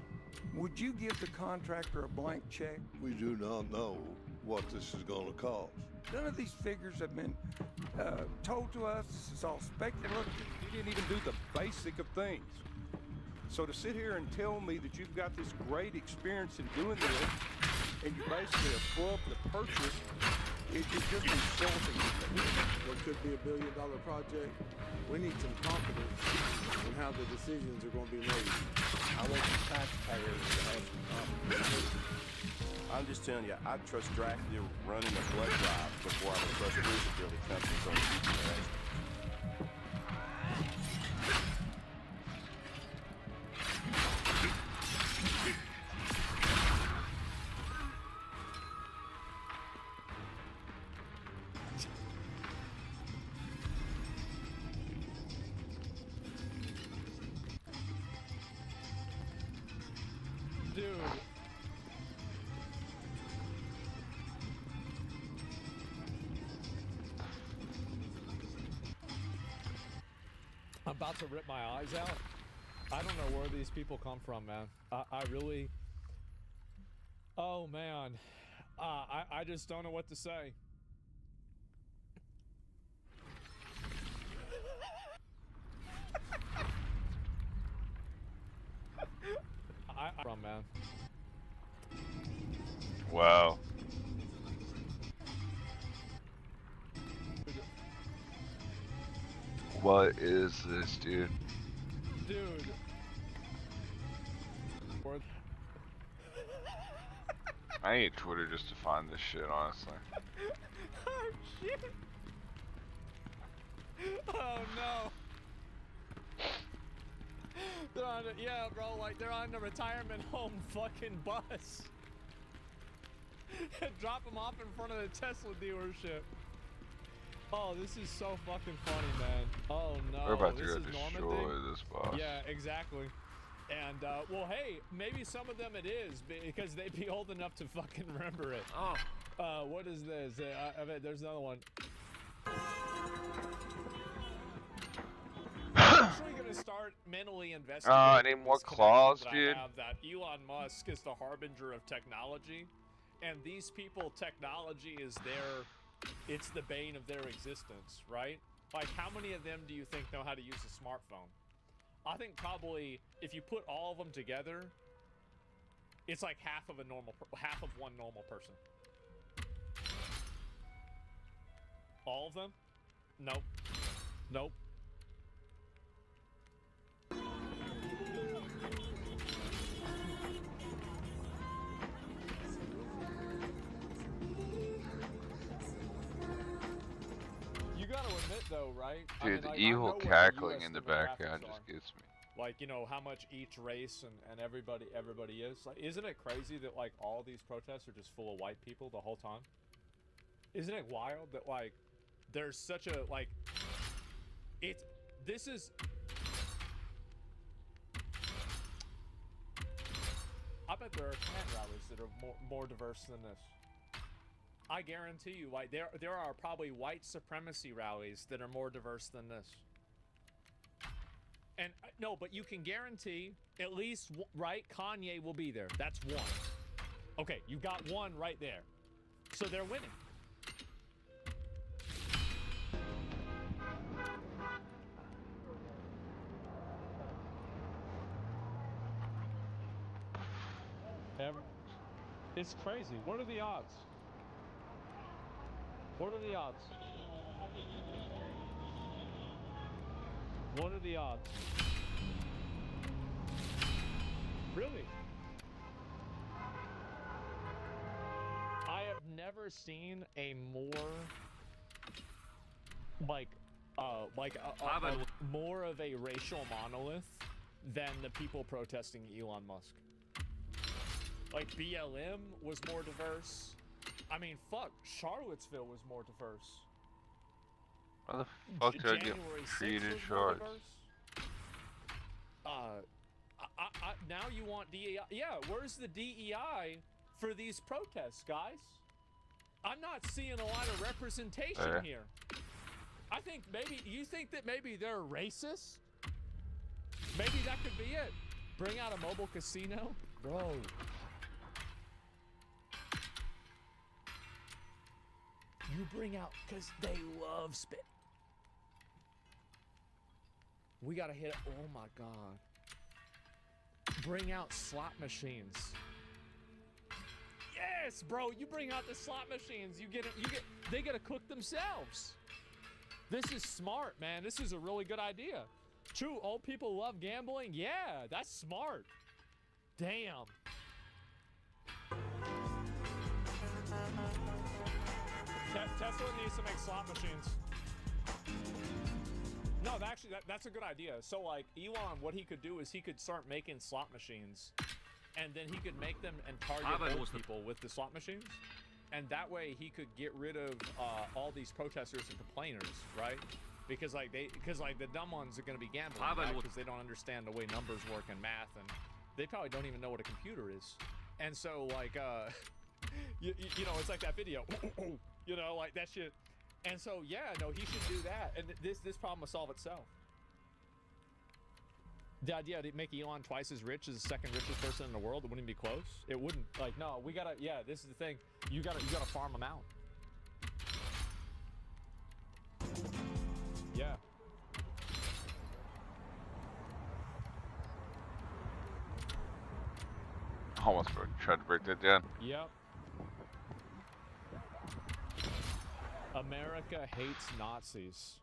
would you give the contractor a blank check? We do not know what this is going to cost. None of these figures have been told to us. It's all speculative. You didn't even do the basic of things. So to sit here and tell me that you've got this great experience in doing this, and you basically above the purchase, it's just insulting. What could be $1 billion project, we need some confidence in how the decisions are going to be made. I want the taxpayers to have some confidence. I'm just telling you, I trust Dracula running a blood drive before I would trust feasibility companies on future arrangements. I'm about to rip my eyes out. I don't know where these people come from, man. I really... Oh, man. I just don't know what to say. From, man. Wow. What is this, dude? Dude. I need Twitter just to find this shit, honestly. Oh, shit. Oh, no. They're on a, yeah, bro, like, they're on the retirement home fucking bus. Drop them off in front of the Tesla dealership. Oh, this is so fucking funny, man. Oh, no. We're about to this go is destroy this boss. Yeah, exactly. And, well, hey, maybe some of them it is, because they'd be old enough to fucking remember it. Oh. What is this? I bet there's another one. I'm actually gonna start mentally investigating. I need more claws, dude. That Elon Musk is the harbinger of technology, and these people, technology is it's the bane of their existence, right? Like, how many of them do you think know how to use a smartphone? I think probably if you put all of them together, it's like half of one normal person. All of them? Nope. Nope. You gotta admit though, right? Dude, I the evil cackling in the background just gets me. Like, you know, how much each race and everybody is. Like, isn't it crazy that, like, all these protests are just full of white people the whole time? Isn't it wild that, like, there's such a, like, this is... I bet there are Klan rallies that are more diverse than this. I guarantee you, like, there are probably white supremacy rallies that are more diverse than this. And no, but you can guarantee at least, right, Kanye will be there. That's one. Okay, you got one right there. So they're winning. It's crazy. What are the odds? What are the odds? What are the odds? Really? I have never seen a more more of a racial monolith than the people protesting Elon Musk. Like, BLM was more diverse. I mean, fuck, Charlottesville was more diverse. How the fuck did I get treated charged? Now you want DEI? Yeah, where's the DEI for these protests, guys? I'm not seeing a lot of representation here. I think you think that maybe they're racist? Maybe that could be it. Bring out a mobile casino? Bro. You bring out, because they love spit. We gotta hit it. Oh my god. Bring out slot machines. Yes, bro. You bring out the slot machines. They gotta cook themselves. This is smart, man. This is a really good idea. True, old people love gambling. Yeah, that's smart. Damn. Tesla needs to make slot machines. No, actually, that's a good idea. So, like, Elon, what he could do is he could start making slot machines, and then he could make them and target old people with the slot machines, and that way he could get rid of all these protesters and complainers, right? Because the dumb ones are going to be gambling, right? Because they don't understand the way numbers work and math they probably don't even know what a computer is. And so, like, you know, it's like that video, you know, like that shit. And so, yeah, no, he should do that. And this problem will solve itself. The idea to make Elon twice as rich as the second richest person in the world, it wouldn't be close. It wouldn't. Like, no, we gotta, yeah, this is the thing. You gotta farm them out. Yeah. Almost tried to break that down. Yep. America hates Nazis.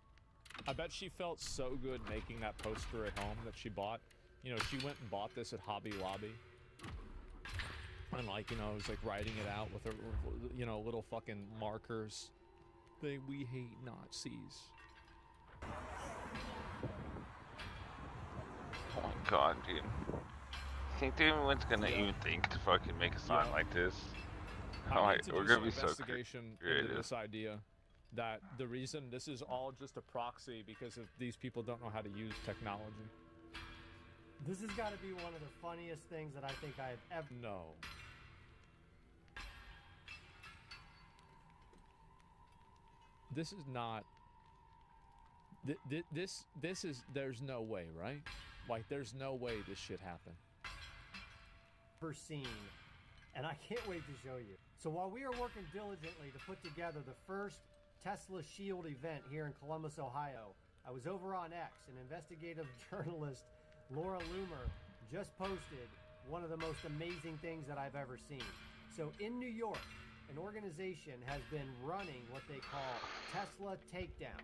I bet she felt so good making that poster at home that she bought. You know, she went and bought this at Hobby Lobby. And like, you know, was like writing it out with her, you know, little fucking markers. We hate Nazis. Oh my god, dude. Think anyone's gonna even think to fucking make a sign like this? We're gonna be so investigation into this idea that the reason this is all just a proxy because of these people don't know how to use technology. This has got to be one of the funniest things that I think I've ever. No. This is not. This is. There's no way, right? Like, there's no way this shit happened. Seen, and I can't wait to show you. So while we are working diligently to put together the first Tesla Shield event here in Columbus, Ohio, I was over on X, and investigative journalist Laura Loomer just posted one of the most amazing things that I've ever seen. So in New York, an organization has been running what they call Tesla Takedown.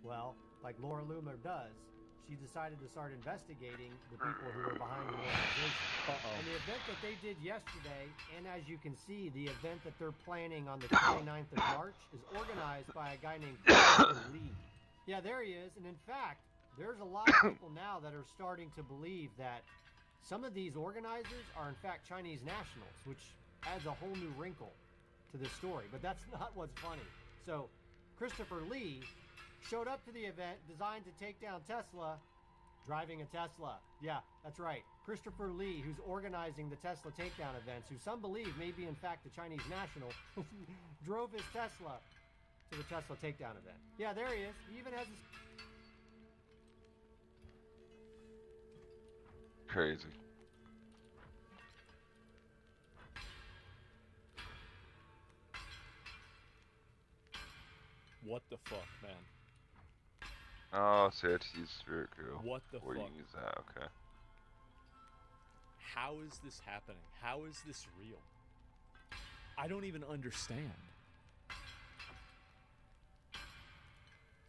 Well, like Laura Loomer does, she decided to start investigating the people who were behind the organization. And the event that they did yesterday, and as you can see, the event that they're planning on the 29th of March is organized by a guy named Christopher Lee. Yeah, there he is. And in fact, there's a lot of people now that are starting to believe that some of these organizers are in fact Chinese nationals, which adds a whole new wrinkle to this story. But that's not what's funny. So Christopher Lee showed up to the event designed to take down Tesla, driving a Tesla. Yeah, that's right. Christopher Lee, who's organizing the Tesla takedown events, who some believe may be in fact a Chinese national, drove his Tesla to the Tesla takedown event. Yeah, there he is. He even has his... Crazy. What the fuck, man? Oh, so it's use Spirit Girl. What the Or fuck? you can use that, okay. How is this happening? How is this real? I don't even understand.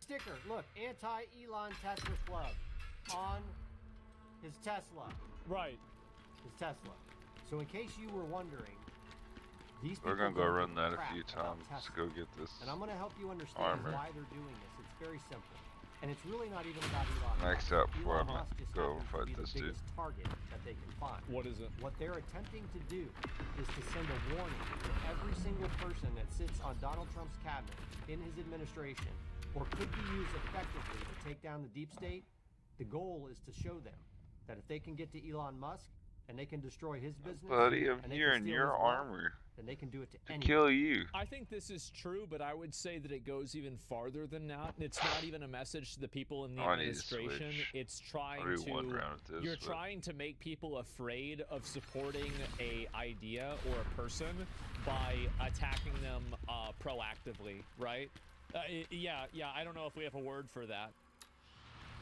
Sticker, look, anti-Elon Tesla Club on his Tesla. Right. His Tesla. So in case you were wondering, these people We're gonna go don't run give that a crap few about times Tesla. to go get this. And I'm going to help you understand armor. why they're doing this. It's very simple. And it's really not even about Elon Musk. Next up before Elon I Musk just go happens to fight be the this dude. biggest target that they can find. What is it? What they're attempting to do is to send a warning to every single person that sits on Donald Trump's cabinet in his administration or could be used effectively to take down the deep state. The goal is to show them that if they can get to Elon Musk and they can destroy his business, Buddy, I'm and they here can in steal your his wealth, armor then they can do it to to anyone. kill you. I think this is true, but I would say that it goes even farther than that. It's not even a message to the people in the I need to administration. switch. It's trying I'll do to. one round with this, You're but- trying to make people afraid of supporting a idea or a person by attacking them proactively, right? Yeah. I don't know if we have a word for that.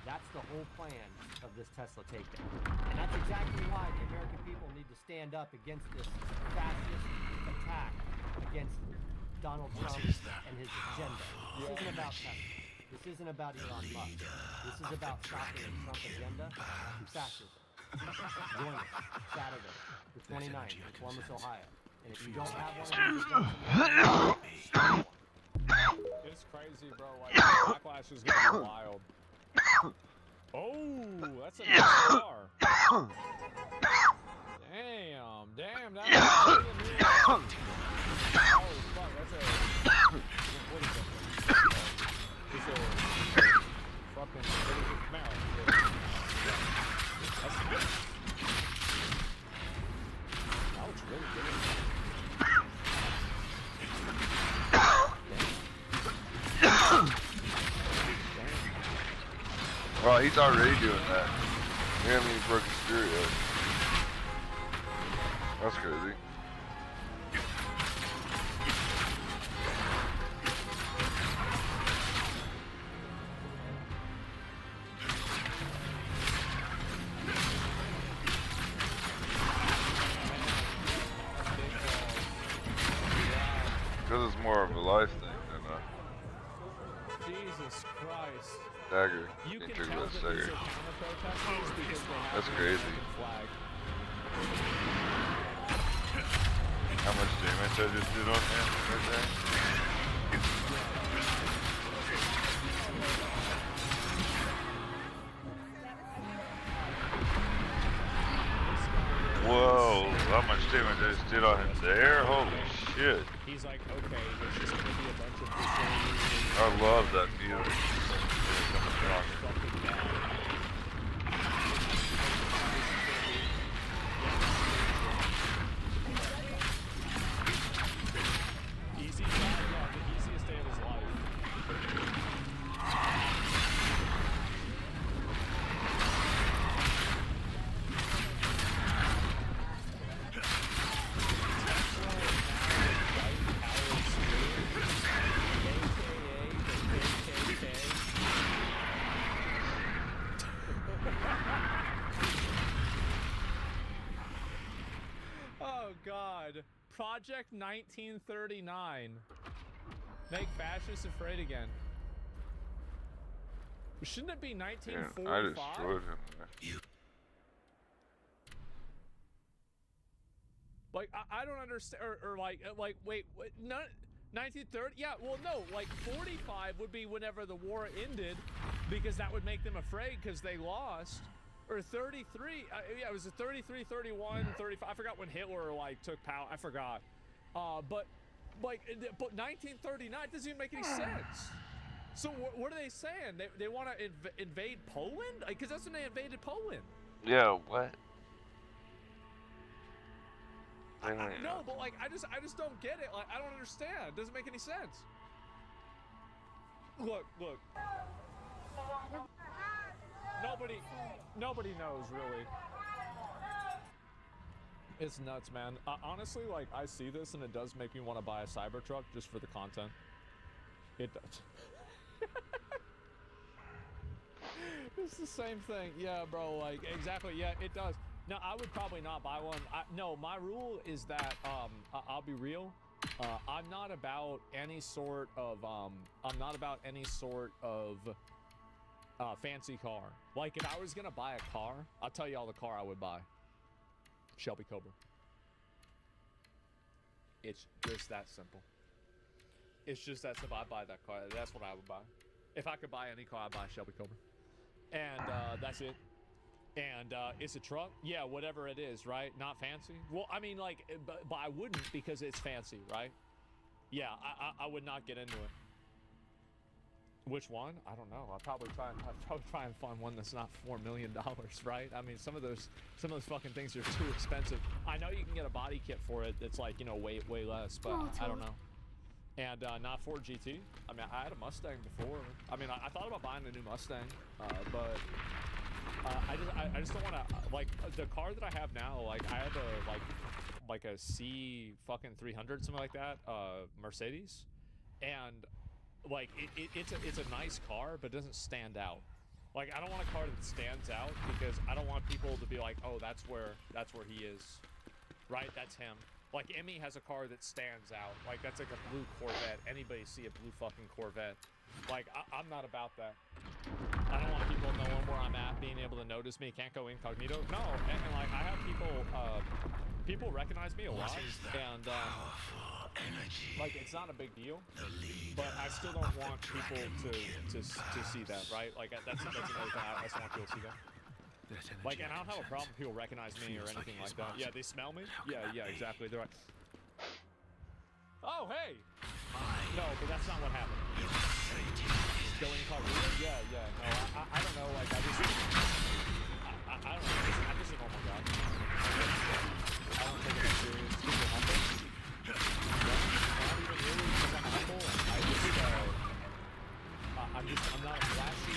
That's the whole plan of this Tesla takedown. And that's exactly why the American people need to stand up against this fascist attack against Donald Trump and his agenda. This isn't about Tesla. This isn't about Elon Musk. This is about stopping the Trump agenda through fascism. Join us Saturday, the 29th in Columbus, Ohio. And if you don't have one of these events, It's crazy, bro. Like, backlash is gonna be wild. Oh, that's a nice car. Damn, that's a oh, fuck, that's a what is that? It's a fucking Camaro. Well, he's already doing that. We haven't even broken spirit yet. That's crazy. Because it's more of a life thing than a Jesus Christ. dagger. You can Can't tell about that dagger. these are counter-protesters because they have That's the crazy. flag. How much damage I just did on him right there? Whoa, how much damage I just did on him there? Holy shit. He's like, okay, there's just gonna be a bunch of facilities. I love that feeling. Coming stronger. Easy job, yeah, the easiest day of his life. Oh God. Project 1939. Make fascists afraid again. Shouldn't it be 1945? I destroyed him. Like, I don't understand, or like, wait, no, 1930? Yeah, well, no, like, 45 would be whenever the war ended, because that would make them afraid because they lost. Or 33, yeah, it was a 33, 31, 35, I forgot when Hitler, like, took power, I forgot. But 1939 doesn't even make any sense. So what are they saying? They want to invade Poland? Because that's when they invaded Poland. Yeah, what? No, but like I just don't get it. Like I don't understand. It doesn't make any sense. Look. Nobody knows really. It's nuts, man. Honestly, like I see this and it does make me want to buy a Cybertruck just for the content. It does. It's the same thing. Yeah, bro. Like exactly. Yeah, it does. No, I would probably not buy one. No, my rule is that I'll be real. I'm not about any sort of fancy car. Like if I was gonna buy a car, I'll tell y'all the car I would buy. Shelby Cobra. It's just that simple. It's just that simple. I'd buy that car. That's what I would buy. If I could buy any car, I'd buy a Shelby Cobra. And that's it. And it's a truck, yeah, whatever it is, right? Not fancy. Well, I mean, like, but I wouldn't because it's fancy, right? Yeah, I would not get into it. Which one? I don't know. I'd probably try and find one that's not $4 million, right? I mean, some of those fucking things are too expensive. I know you can get a body kit for it that's like, you know, way less, but I don't know. And not Ford GT. I mean, I had a Mustang before. I mean, I thought about buying a new Mustang, but. I just don't want to like the car that I have now. Like I have like a C fucking 300 something like that, Mercedes, and like it's a nice car, but it doesn't stand out. Like I don't want a car that stands out because I don't want people to be like, oh, that's where he is, right? That's him. Like Emmy has a car that stands out. Like that's like a blue Corvette. Anybody see a blue fucking Corvette? Like I'm not about that. I don't want people knowing where I'm at, being able to notice me. Can't go incognito. No, and like I have people recognize me a lot, and like it's not a big deal. But I still don't want people to see that, right? Like that's another thing. I just want people to see that. Like, and I don't have a problem with people recognize me or anything like that. Yeah, they smell me. Yeah, exactly. They're like, oh hey. No, but that's not what happened. Going incognito? Yeah. No, I don't know. Like, I don't know. I'm just a normal guy. I don't take it that serious. Super humble. Yeah, not even really because I'm humble. I'm not a flashy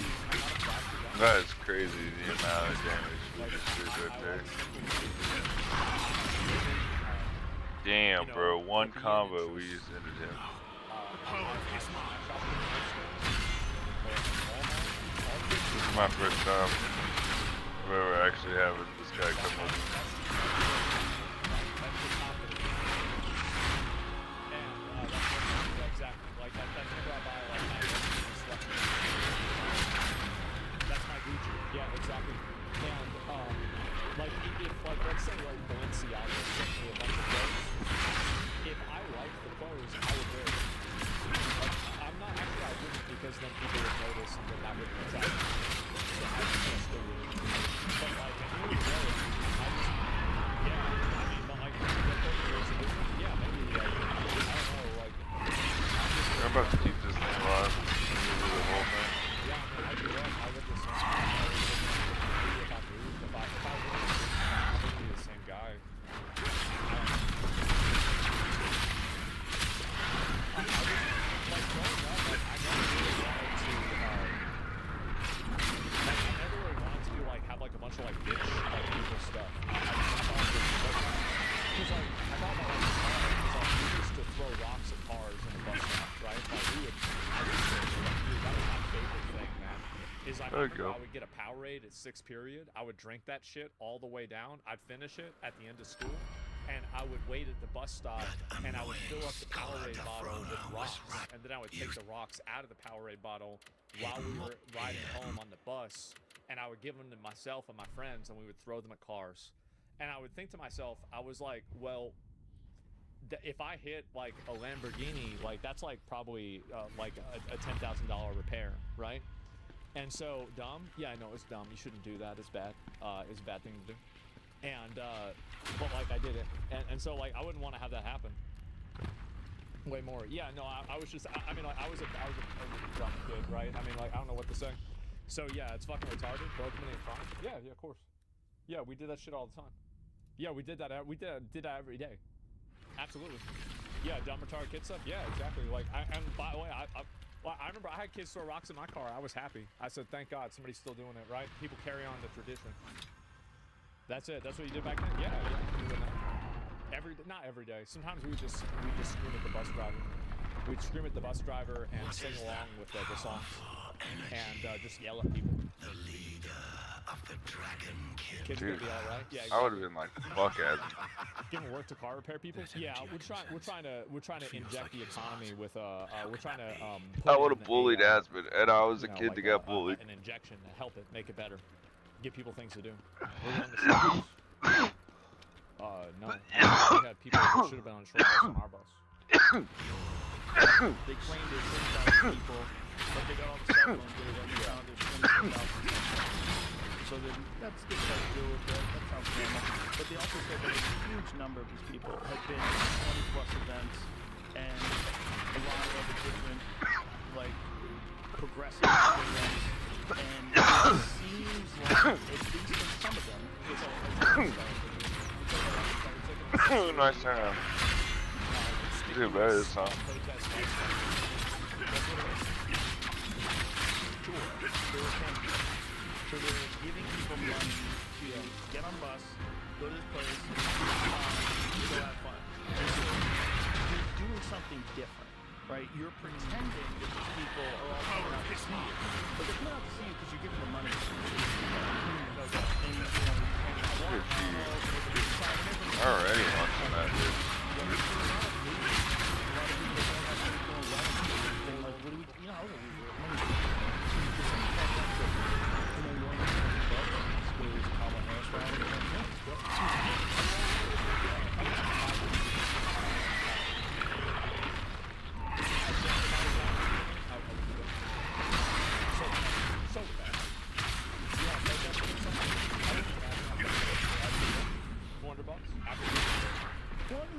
guy. That is crazy, the amount of damage we just did right there. Damn, bro, one combo we just ended him. This is my first time ever actually having this guy come over. Yeah, exactly. And like if let's say like Balenciaga sent me a bunch of clothes, if I liked the clothes, I would wear them. Like, I'm not actually I wouldn't because then people would notice and then that would attract me. So I just can't still do it. But like if you would wear it, I just but like the 30 years ago, yeah, maybe like I don't know, like I'm about to keep this thing alive. The whole thing. Yeah, I do that. I would just if I would be the same guy. Like growing up, like I never really wanted to like have like a bunch of like bitch like people stuff. I thought it was because like I thought about like cars, we used to throw rocks at cars in a bus stop, right? Like that was my favorite thing, man. Is I would get a Powerade at 6th period. I would drink that shit all the way down. I'd finish it at the end of school, and I would wait at the bus stop, and I would fill up the Powerade bottle with rocks, and then I would take the rocks out of the Powerade bottle while we were riding home on the bus, and I would give them to myself and my friends, and we would throw them at cars. And I would think to myself, I was like, well, if I hit like a Lamborghini, like that's like probably like a $10,000 repair, right? And so dumb, yeah, I know it's dumb. You shouldn't do that. It's bad. It's a bad thing to do. And but like I did it, and so like I wouldn't want to have that happen. Way more. Yeah, no, I was just. I mean, like I was a dumb kid, right? I mean, like I don't know what to say. So yeah, it's fucking retarded. Broken ain't fine. Yeah, of course. Yeah, we did that shit all the time. Yeah, we did that. We did that every day. Absolutely. Yeah, dumb retarded kid stuff. Yeah, exactly. Like, and by the way, I remember I had kids throw rocks in my car. I was happy. I said, thank God somebody's still doing it, right? People carry on the tradition. That's it. That's what you did back then? Yeah. We did that. Not every day. Sometimes we just scream at the bus driver. We'd scream at the bus driver and sing along with the songs. And just yell at people. The leader of the Dragon Kid. Kids Dude, gonna be all right. Yeah, I would have been like, fuck it. Giving work to car repair people. Yeah, we're trying to inject the economy with we're trying to. I would have bullied Aspen, and I was a kid like that got bullied. An injection to help it, make it better, give people things to do. No. We had people who should have been on a short bus on our bus. They claimed there's 10,000 people, but they got all the cell phone data and they found there's 24,000. So then that's good to deal with that. That sounds normal. But they also said that a huge number of these people had been to 20+ events and a lot of other different, like, progressive events. And it seems like, at least in some of them, Nice turn. Do better this time. So they're giving people money to get on bus, go to this place, go have fun. And so you're doing something different, right? You're pretending that these people are all coming out to see you. But they're coming out to see you because you're giving them money. Already watching that, dude.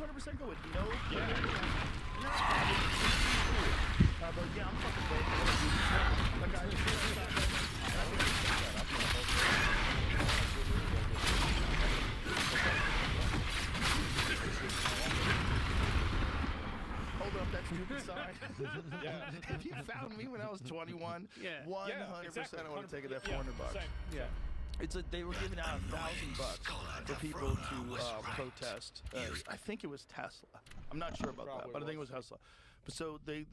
$100% go with no Yeah. If you found me when I was 21, Yeah. 100% exactly. I would have taken that Yeah, $400. same. Yeah. They were giving out $1,000 for people to protest. I think it was Tesla. I'm not sure about that, but I think it was Tesla. But so they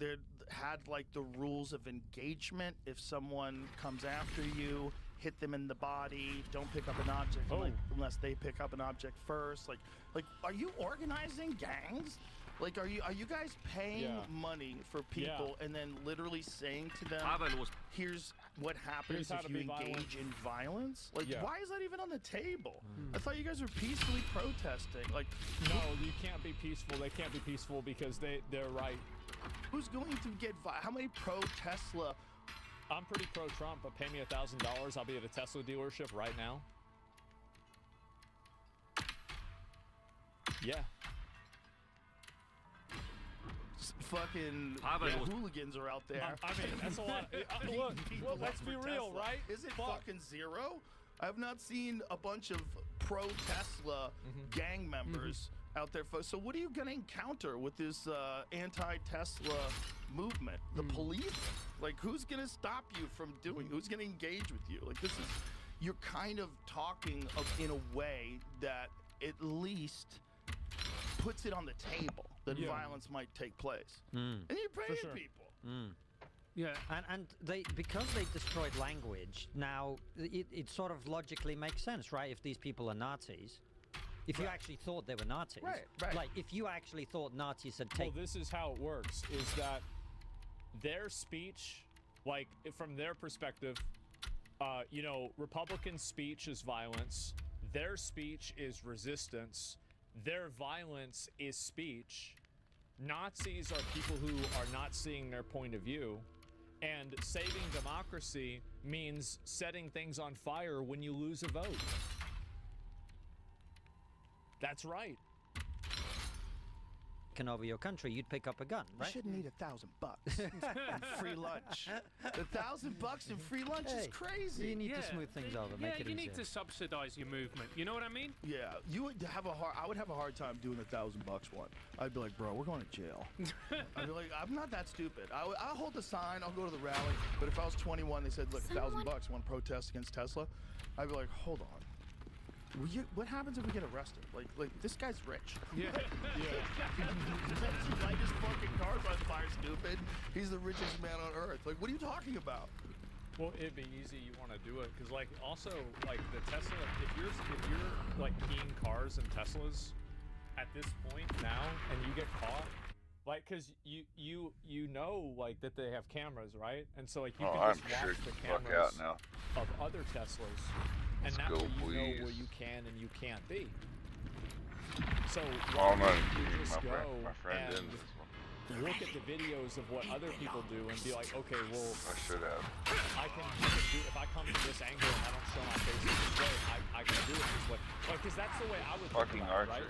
had like the rules of engagement. If someone comes after you, hit them in the body. Don't pick up an object unless they pick up an object first. Like, are you organizing gangs? Like, are you guys paying money for people and then literally saying to them, here's what happens if you engage in violence? Like, why is that even on the table? I thought you guys were peacefully protesting. Like, no, you can't be peaceful. They can't be peaceful because they're right. Who's going to get how many pro-Tesla? I'm pretty pro-Trump, but pay me $1,000. I'll be at a Tesla dealership right now. Yeah. Fucking hooligans are out there. I mean, that's a lot. Look, let's be real, right? Is it fucking zero? I have not seen a bunch of pro-Tesla gang members out there. So what are you gonna encounter with this anti-Tesla movement? The police? Like, who's gonna stop you from doing? Who's gonna engage with you? Like, you're kind of talking in a way that at least puts it on the table that violence might take place, and you're paying people. Yeah, and because they destroyed language, now it sort of logically makes sense, right? If these people are Nazis, if you actually thought they were Nazis, right. Like if you actually thought Nazis had taken. Well, this is how it works: is that their speech, like from their perspective, Republican speech is violence. Their speech is resistance. Their violence is speech. Nazis are people who are not seeing their point of view. And saving democracy means setting things on fire when you lose a vote. That's right. Over your country, you'd pick up a gun, right? You shouldn't need $1,000 and free lunch. $1,000 and free lunch is crazy. You need to smooth things over, make it easier. You need to subsidize your movement. You know what I mean? Yeah, I would have a hard time doing $1,000 one. I'd be like, bro, we're going to jail. I'd be like, I'm not that stupid. I'll hold the sign. I'll go to the rally. But if I was 21, they said, look, $1,000, want to protest against Tesla? I'd be like, hold on. What happens if we get arrested? Like this guy's rich. Yeah. He light his fucking cars on fire, stupid. He's the richest man on earth. Like, what are you talking about? Well, it'd be easy. You want to do it because, like, also, like the Tesla. If you're like keying cars and Teslas at this point now, and you get caught, like, because you know, like that they have cameras, right? And so like you can just watch the cameras of other Teslas. And that way you know where you can and you can't be. So I'm not you just go my friend and in this one. look at the videos of what other people do and be like, okay, well, I should have. I can do, if I come from this angle and I don't show my face in this way, I can do it this way. Like, because that's the way I would fucking think about Archer. it, right?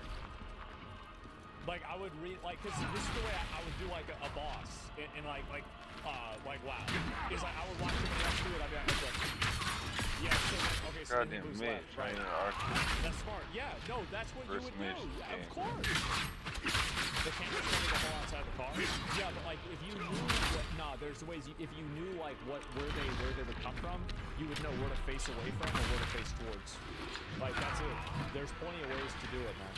Like, I would read, like, because this is the way I would do, like, a boss. And like, wow. Is like, I would watch him react to it, I'd be like, okay. Yeah, so, okay, so Goddamn who's me, left, right? training an Archer. That's smart. Yeah, no, that's what First you would do. mission Of game. course. The camera's going to go outside the car. Yeah, but like if you knew there's ways. If you knew like where they would come from, you would know where to face away from or where to face towards. Like that's it. There's plenty of ways to do it, man.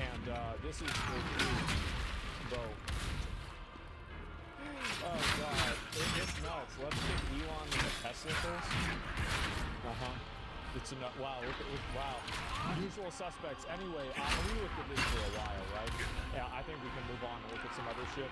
And this is bro. Oh god, it's nuts. Let's pick Elon and the Tesla first. It's enough. Wow, wow. Usual suspects. Anyway, we looked at this for a while, right? Yeah, I think we can move on and look at some other shit.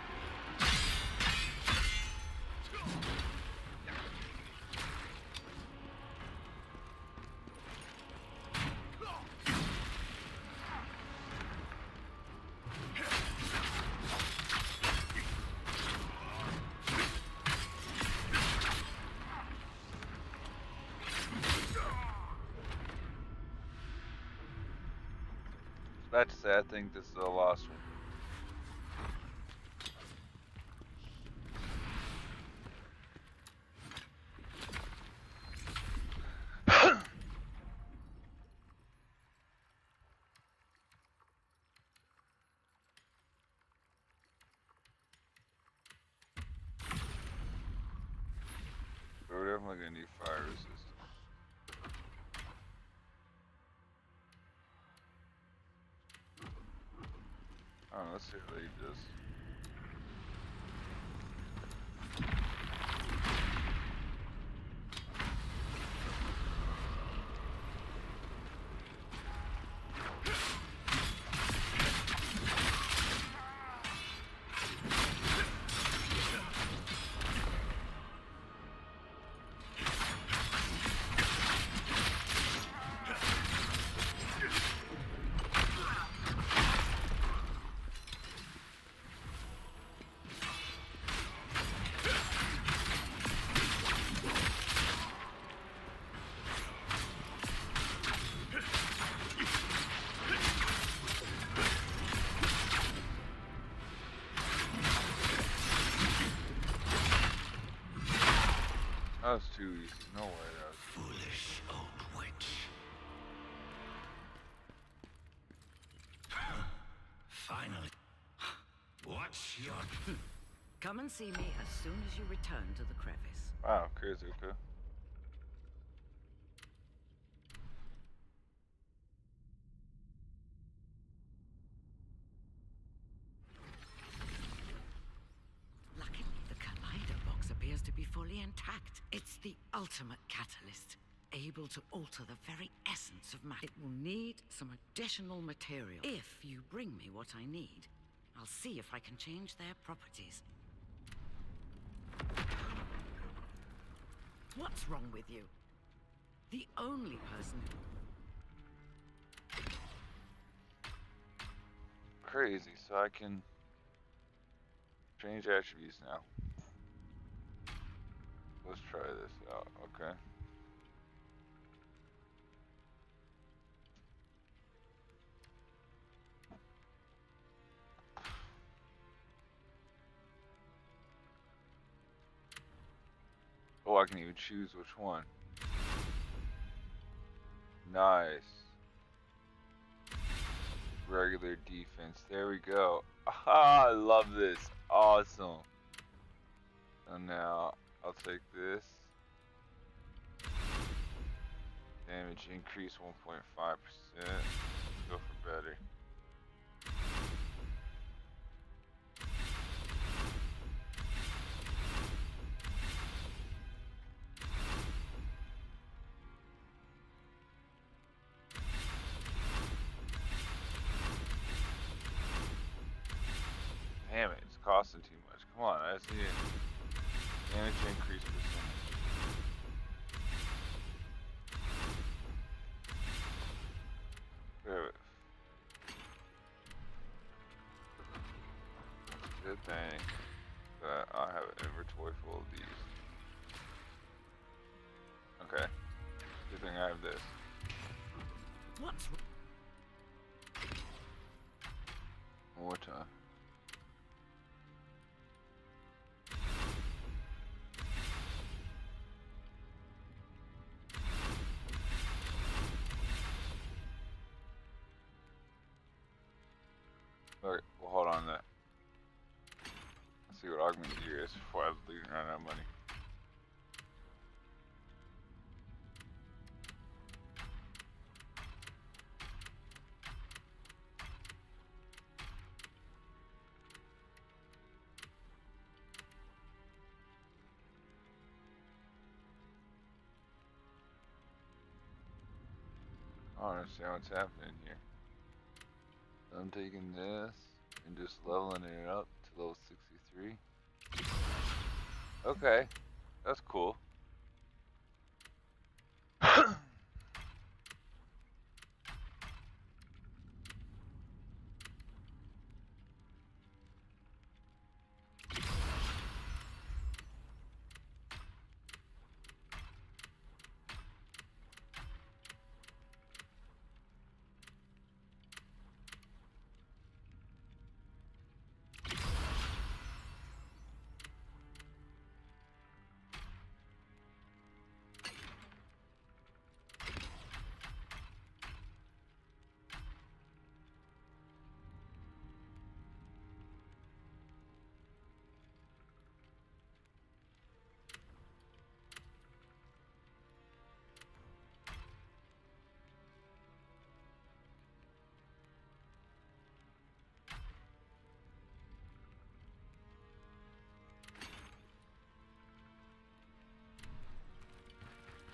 About to say, I think this is the last one. gonna need fire resistance. Alright, let's see how they do this. That was too easy. No way that was foolish old witch. Finally. What's your... Come and see me as soon as you return to the crevice. wow, crazy, okay. Luckily, the collider box appears to be fully intact. It's the ultimate catalyst, able to alter the very essence of matter. It will need some additional material. If you bring me what I need, I'll see if I can change their properties. What's wrong with you? The only person... Crazy, so I can change attributes now. Let's try this out, okay. Oh, I can even choose which one. Nice. Regular defense. There we go. Ah, I love this. Awesome. So now I'll take this. Damage increase 1.5%. Go for better. Damn it, it's costing too much. Come on, I see it. Damage increase percentage. Good thing that I have an inventory full of these. Okay. Good thing I have this. What's... One more time. Okay, we'll hold on to that. Let's see what augment gear is before I run out of money. I don't understand what's happening here. I'm taking this and just leveling it up to level 63. Okay, that's cool.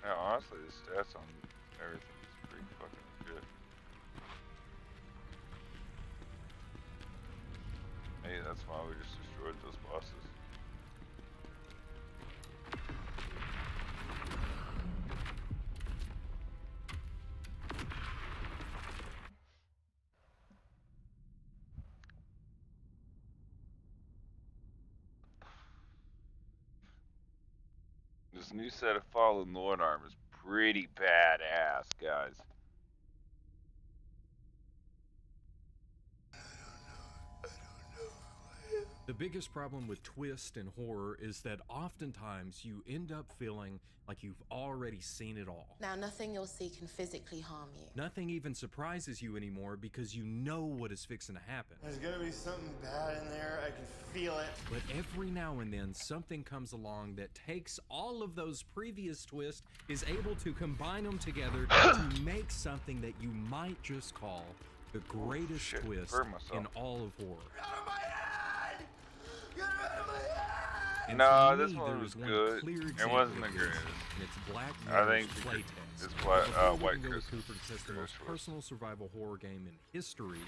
Yeah, honestly, the stats on everything is pretty fucking good. Hey, that's why we just destroyed those bosses. This new set of Fallen Lord armor is pretty badass, guys. The biggest problem with twist and horror is that oftentimes you end up feeling like you've already seen it all. Now, nothing you'll see can physically harm you. Nothing even surprises you anymore because you know what is fixing to happen. There's gonna be something bad in there, I can feel it. But every now and then something comes along that takes all of those previous twists, is able to combine them together to make something that you might just call the greatest twist in all of horror. And No, for this me, one there was is one good. clear It example wasn't of the this, greatest. and it's Black I Mirror's think Playtest. it's Before White we go with Christmas. Cooper, because it's the most personal survival horror game in history,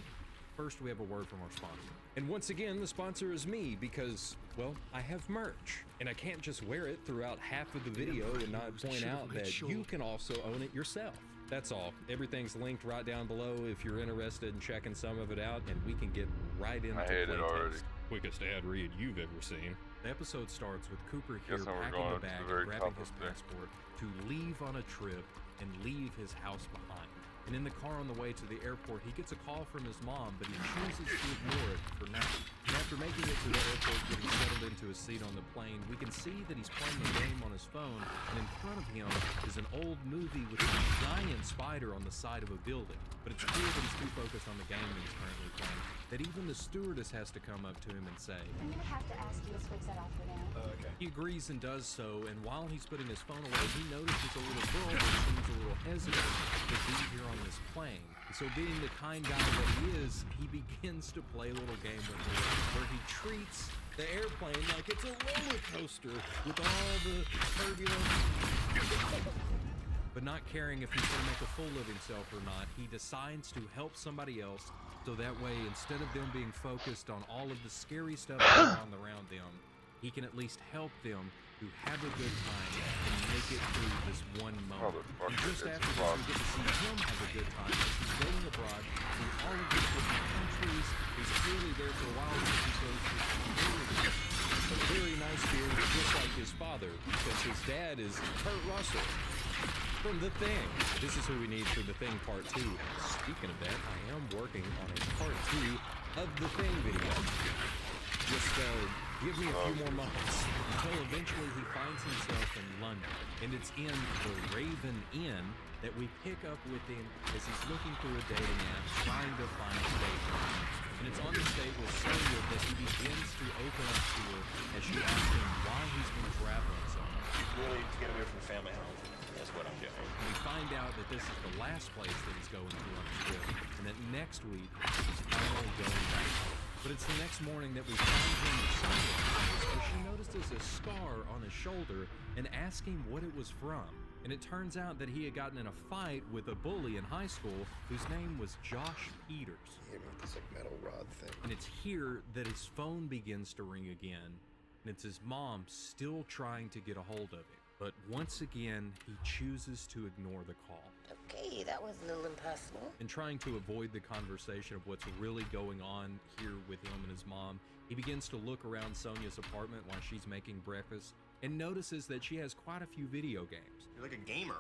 first we have a word from our sponsor. And once again, the sponsor is me because, well, I have merch. And I can't just wear it throughout half of the video and not point out that you can also own it yourself. That's all. Everything's linked right down below if you're interested in checking some of it out, and we can get right into playtest. Quickest ad read you've ever seen. The episode starts with Cooper here packing a bag and grabbing his passport to leave on a trip and leave his house behind. And in the car on the way to the airport, he gets a call from his mom, but he chooses to ignore it for now. And after making it to the airport, getting settled into his seat on the plane, we can see that he's playing a game on his phone, and in front of him is an old movie with a giant spider on the side of a building. But it's clear that he's too focused on the game that he's currently playing, that even the stewardess has to come up to him and say, I'm gonna have to ask you to switch that off for now. okay. He agrees and does so, and while he's putting his phone away, he notices a little girl that seems a little hesitant to be here on this plane. And so being the kind guy that he is, he begins to play a little game with her where he treats the airplane like it's a roller coaster with all the turbulence. But not caring if he's going to make a fool of himself or not, he decides to help somebody else, so that way, instead of them being focused on all of the scary stuff going on around them, he can at least help them to have a good time and make it through this one moment. And just after this, we get to see him have a good time as he's going abroad to all of these different countries. He's clearly there for a while because he goes to communities. A very nice dude, just like his father, because his dad is Kurt Russell from The Thing. This is who we need for The Thing Part 2. Speaking of that, I am working on a Part 2 of The Thing video. Just give me a few more months until eventually he finds himself in London. And it's in the Raven Inn that we pick up with him as he's looking through a dating app trying to find a date. And it's on this date with Sonia that he begins to open up to her as she asks him why he's been traveling so much. Really to get away from family home. That's what I'm doing. And we find out that this is the last place that he's going to on his trip, and that next week he's finally going back home. But it's the next morning that we find him with Sonia's place, where she notices a scar on his shoulder and asks him what it was from. And it turns out that he had gotten in a fight with a bully in high school whose name was Josh Peters. Yeah, this like metal rod thing. And it's here that his phone begins to ring again, and it's his mom still trying to get a hold of it. But once again, he chooses to ignore the call. Okay, that was a little impossible. And trying to avoid the conversation of what's really going on here with him and his mom, he begins to look around Sonia's apartment while she's making breakfast and notices that she has quite a few video games. You're like a gamer.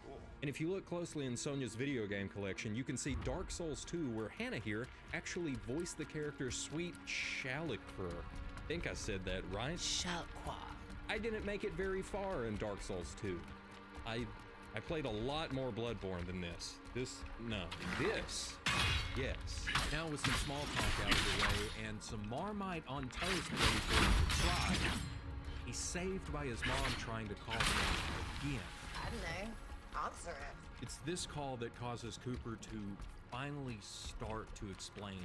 Cool. And if you look closely in Sonia's video game collection, you can see Dark Souls 2, where Hannah here actually voiced the character Sweet Shalikra. I think I said that right. Shalqua. I didn't make it very far in Dark Souls 2. I played a lot more Bloodborne than this. This. Yes. Now with some small talk out of the way and some Marmite on toast ready for him to try, he's saved by his mom trying to call him again. I don't know. Answer it. It's this call that causes Cooper to finally start to explain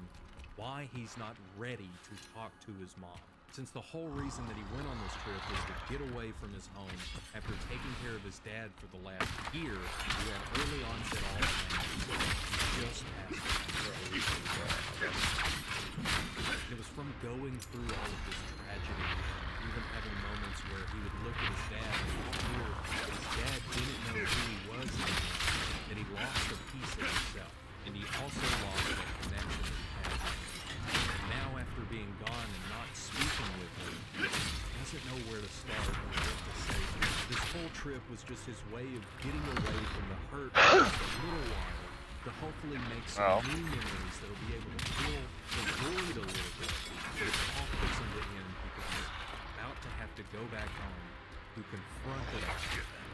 why he's not ready to talk to his mom. since the whole reason that he went on this trip was to get away from his home after taking care of his dad for the last year, who had early onset Alzheimer's, just passed away. It was from going through all of this tragedy, even having moments where he would look at his dad and he would hear that his dad didn't know who he was anymore, that he lost a piece of himself, and he also lost that connection that he had. Now, after being gone and not speaking with him, he doesn't know where to start or what to say. This whole trip was just his way of getting away from the hurt for just a little while to hopefully make some new memories that will be able to fill the void a little bit. But it all puts him to end because he's about to have to go back home to confront it all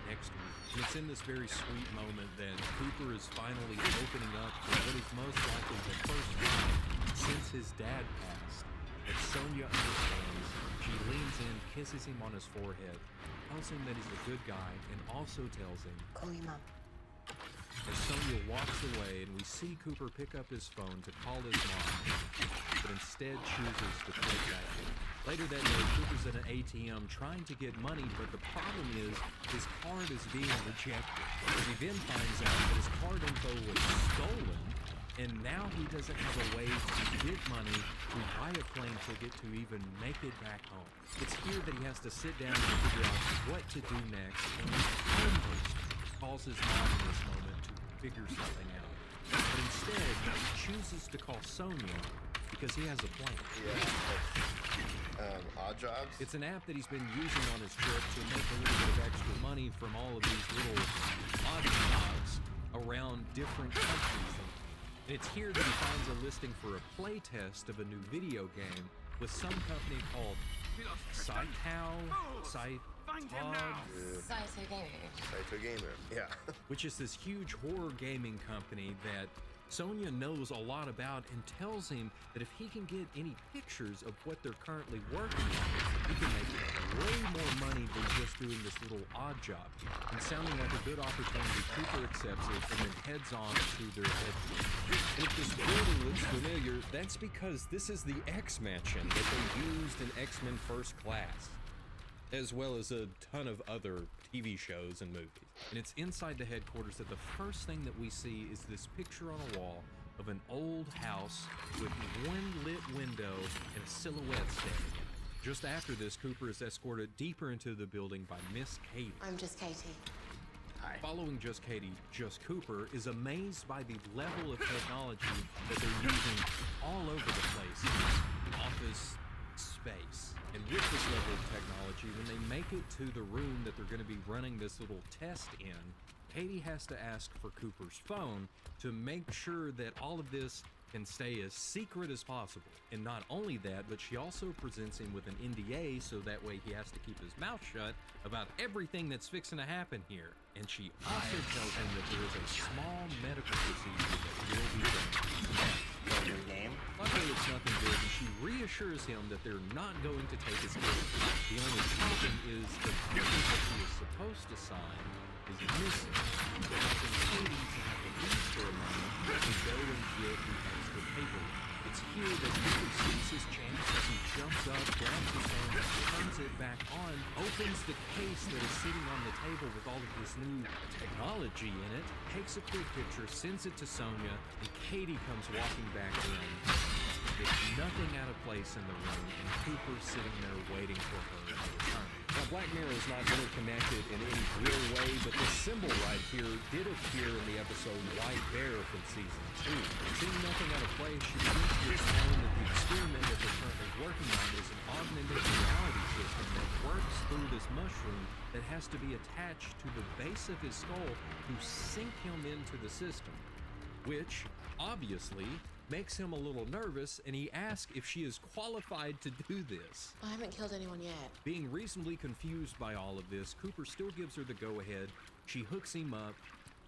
next week. And it's in this very sweet moment that Cooper is finally opening up for what is most likely the first time since his dad passed. That Sonya understands. She leans in, kisses him on his forehead, tells him that he's a good guy, and also tells him, Call me Mom. As Sonya walks away and we see Cooper pick up his phone to call his mom, but instead chooses to put it back in. Later that day, Cooper's at an ATM trying to get money, but the problem is his card is being rejected. He then finds out that his card info was stolen, and now he doesn't have a way to get money to buy a plane ticket to even make it back home. It's here that he has to sit down and figure out what to do next, and he almost calls his mom in this moment to figure something out. But instead, he chooses to call Sonya because he has a plan. Odd Jobs? It's an app that he's been using on his trip to make a little bit of extra money from all of these little odd jobs around different countries. And it's here that he finds a listing for a play test of a new video game with some company called Saito Gamer, yeah. Which is this huge horror gaming company that Sonya knows a lot about and tells him that if he can get any pictures of what they're currently working on, he can make way more money than just doing this little odd job. And sounding like a good opportunity, Cooper accepts it and then heads on to their headquarters. And if this building looks familiar, that's because this is the X-Mansion that they used in X-Men First Class, as well as a ton of other TV shows and movies. And it's inside the headquarters that the first thing that we see is this picture on a wall of an old house with one lit window and a silhouette standing in it. Just after this, Cooper is escorted deeper into the building by Miss Katie. I'm just Katie. Hi. Following Just Katie, Just Cooper is amazed by the level of technology that they're using all over the place in office space. And with this level of technology, when they make it to the room that they're going to be running this little test in, Katie has to ask for Cooper's phone to make sure that all of this can stay as secret as possible. And not only that, but she also presents him with an NDA so that way he has to keep his mouth shut about everything that's fixing to happen here. And she also tells him that there is a small medical procedure that will be done. Your name? Luckily, it's nothing big, and she reassures him that they're not going to take his case. The only problem is the paper that he is supposed to sign is missing, causing Katie to have to leave for a moment to go and get the extra paper. It's here that Cooper sees his chance as he jumps up, grabs his phone, turns it back on, opens the case that is sitting on the table with all of this new technology in it, takes a quick picture, sends it to Sonya, and Katie comes walking back in. There's nothing out of place in the room, and Cooper's sitting there waiting for her to return. Now, Black Mirror is not interconnected in any real way, but this symbol right here did appear in the episode White Bear from Season 2. Seeing nothing out of place, she begins to explain that the experiment that they're currently working on is an augmented reality system that works through this mushroom that has to be attached to the base of his skull to sink him into the system, which, obviously, makes him a little nervous, and he asks if she is qualified to do this. I haven't killed anyone yet. Being reasonably confused by all of this, Cooper still gives her the go-ahead. She hooks him up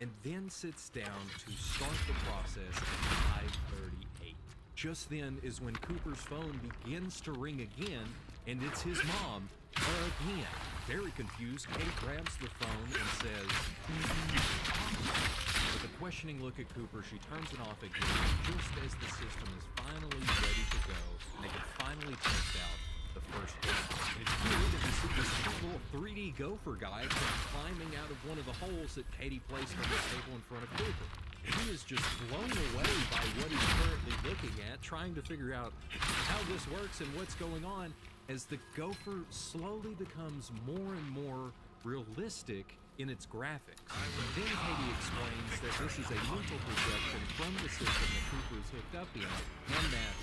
and then sits down to start the process at 5:38. Just then is when Cooper's phone begins to ring again, and it's his mom again. Very confused, Kate grabs the phone and says, with a questioning look at Cooper, she turns it off again, just as the system is finally ready to go, and they can finally test out the first one. And it's here that we see this cute little 3D gopher guy come climbing out of one of the holes that Katie placed on the table in front of Cooper. He is just blown away by what he's currently looking at, trying to figure out how this works and what's going on as the gopher slowly becomes more and more realistic in its graphics. Then Katie explains that this is a mental projection from the system that Cooper is hooked up in, and that...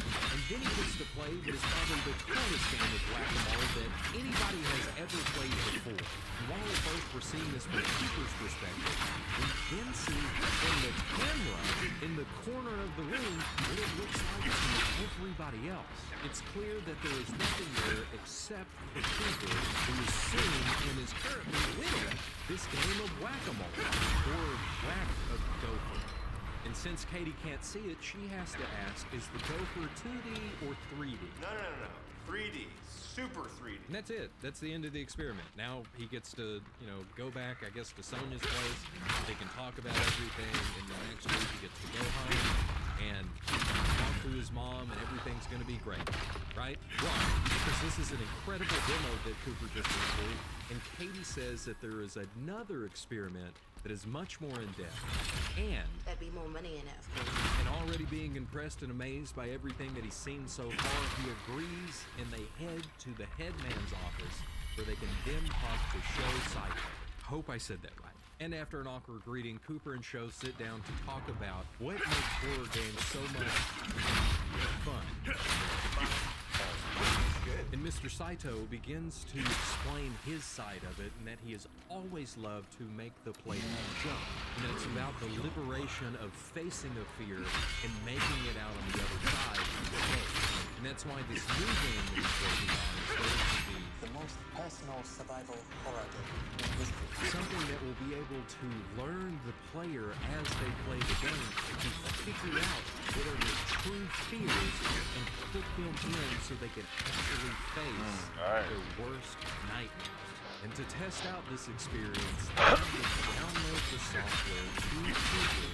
And then he gets to play what is probably the coolest game of whack-a-mole that anybody has ever played before. And while at first we're seeing this from Cooper's perspective, we then see from the camera in the corner of the room what it looks like to everybody else. It's clear that there is nothing there except for Cooper, who is seeing and is currently winning this game of whack-a-mole, or whack-a-gopher. And since Katie can't see it, she has to ask, is the gopher 2D or 3D? No. 3D. Super 3D. And that's it. That's the end of the experiment. Now he gets to, go back, I guess, to Sonia's place. They can talk about everything, and the next week he gets to go home and talk to his mom, and everything's going to be great. Right? Why? Because this is an incredible demo that Cooper just went through, and Katie says that there is another experiment that is much more in-depth, and There'd be more money in it, of course. And already being impressed and amazed by everything that he's seen so far, he agrees, and they head to the headman's office where they can then talk to Sho Saito. Hope I said that right. And after an awkward greeting, Cooper and Sho sit down to talk about what makes horror games so much fun. And Mr. Saito begins to explain his side of it, and that he has always loved to make the player jump. And that it's about the liberation of facing a fear and making it out on the other side of the day. And that's why this new game that he's working on is going to be the most personal survival horror game in history. Something that will be able to learn the player as they play the game to figure out what are their true fears and put them in so they can actually face their worst nightmares. And to test out this experience, they download the software to Cooper,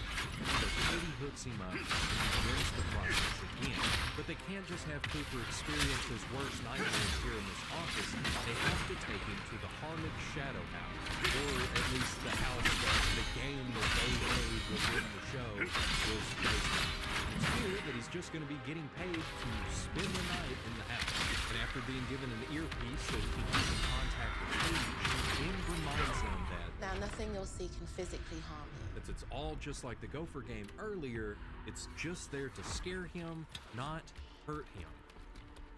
so Katie hooks him up and begins the process again. But they can't just have Cooper experience his worst nightmares here in this office. They have to take him to the Harmonic Shadow House, or at least the house that the game that they made within the show was based on. It's clear that he's just going to be getting paid to spend the night in the house. And after being given an earpiece so he can keep in contact with Katie, she then reminds him that Now, nothing you'll see can physically harm you. it's all just like the Gopher game earlier. It's just there to scare him, not hurt him.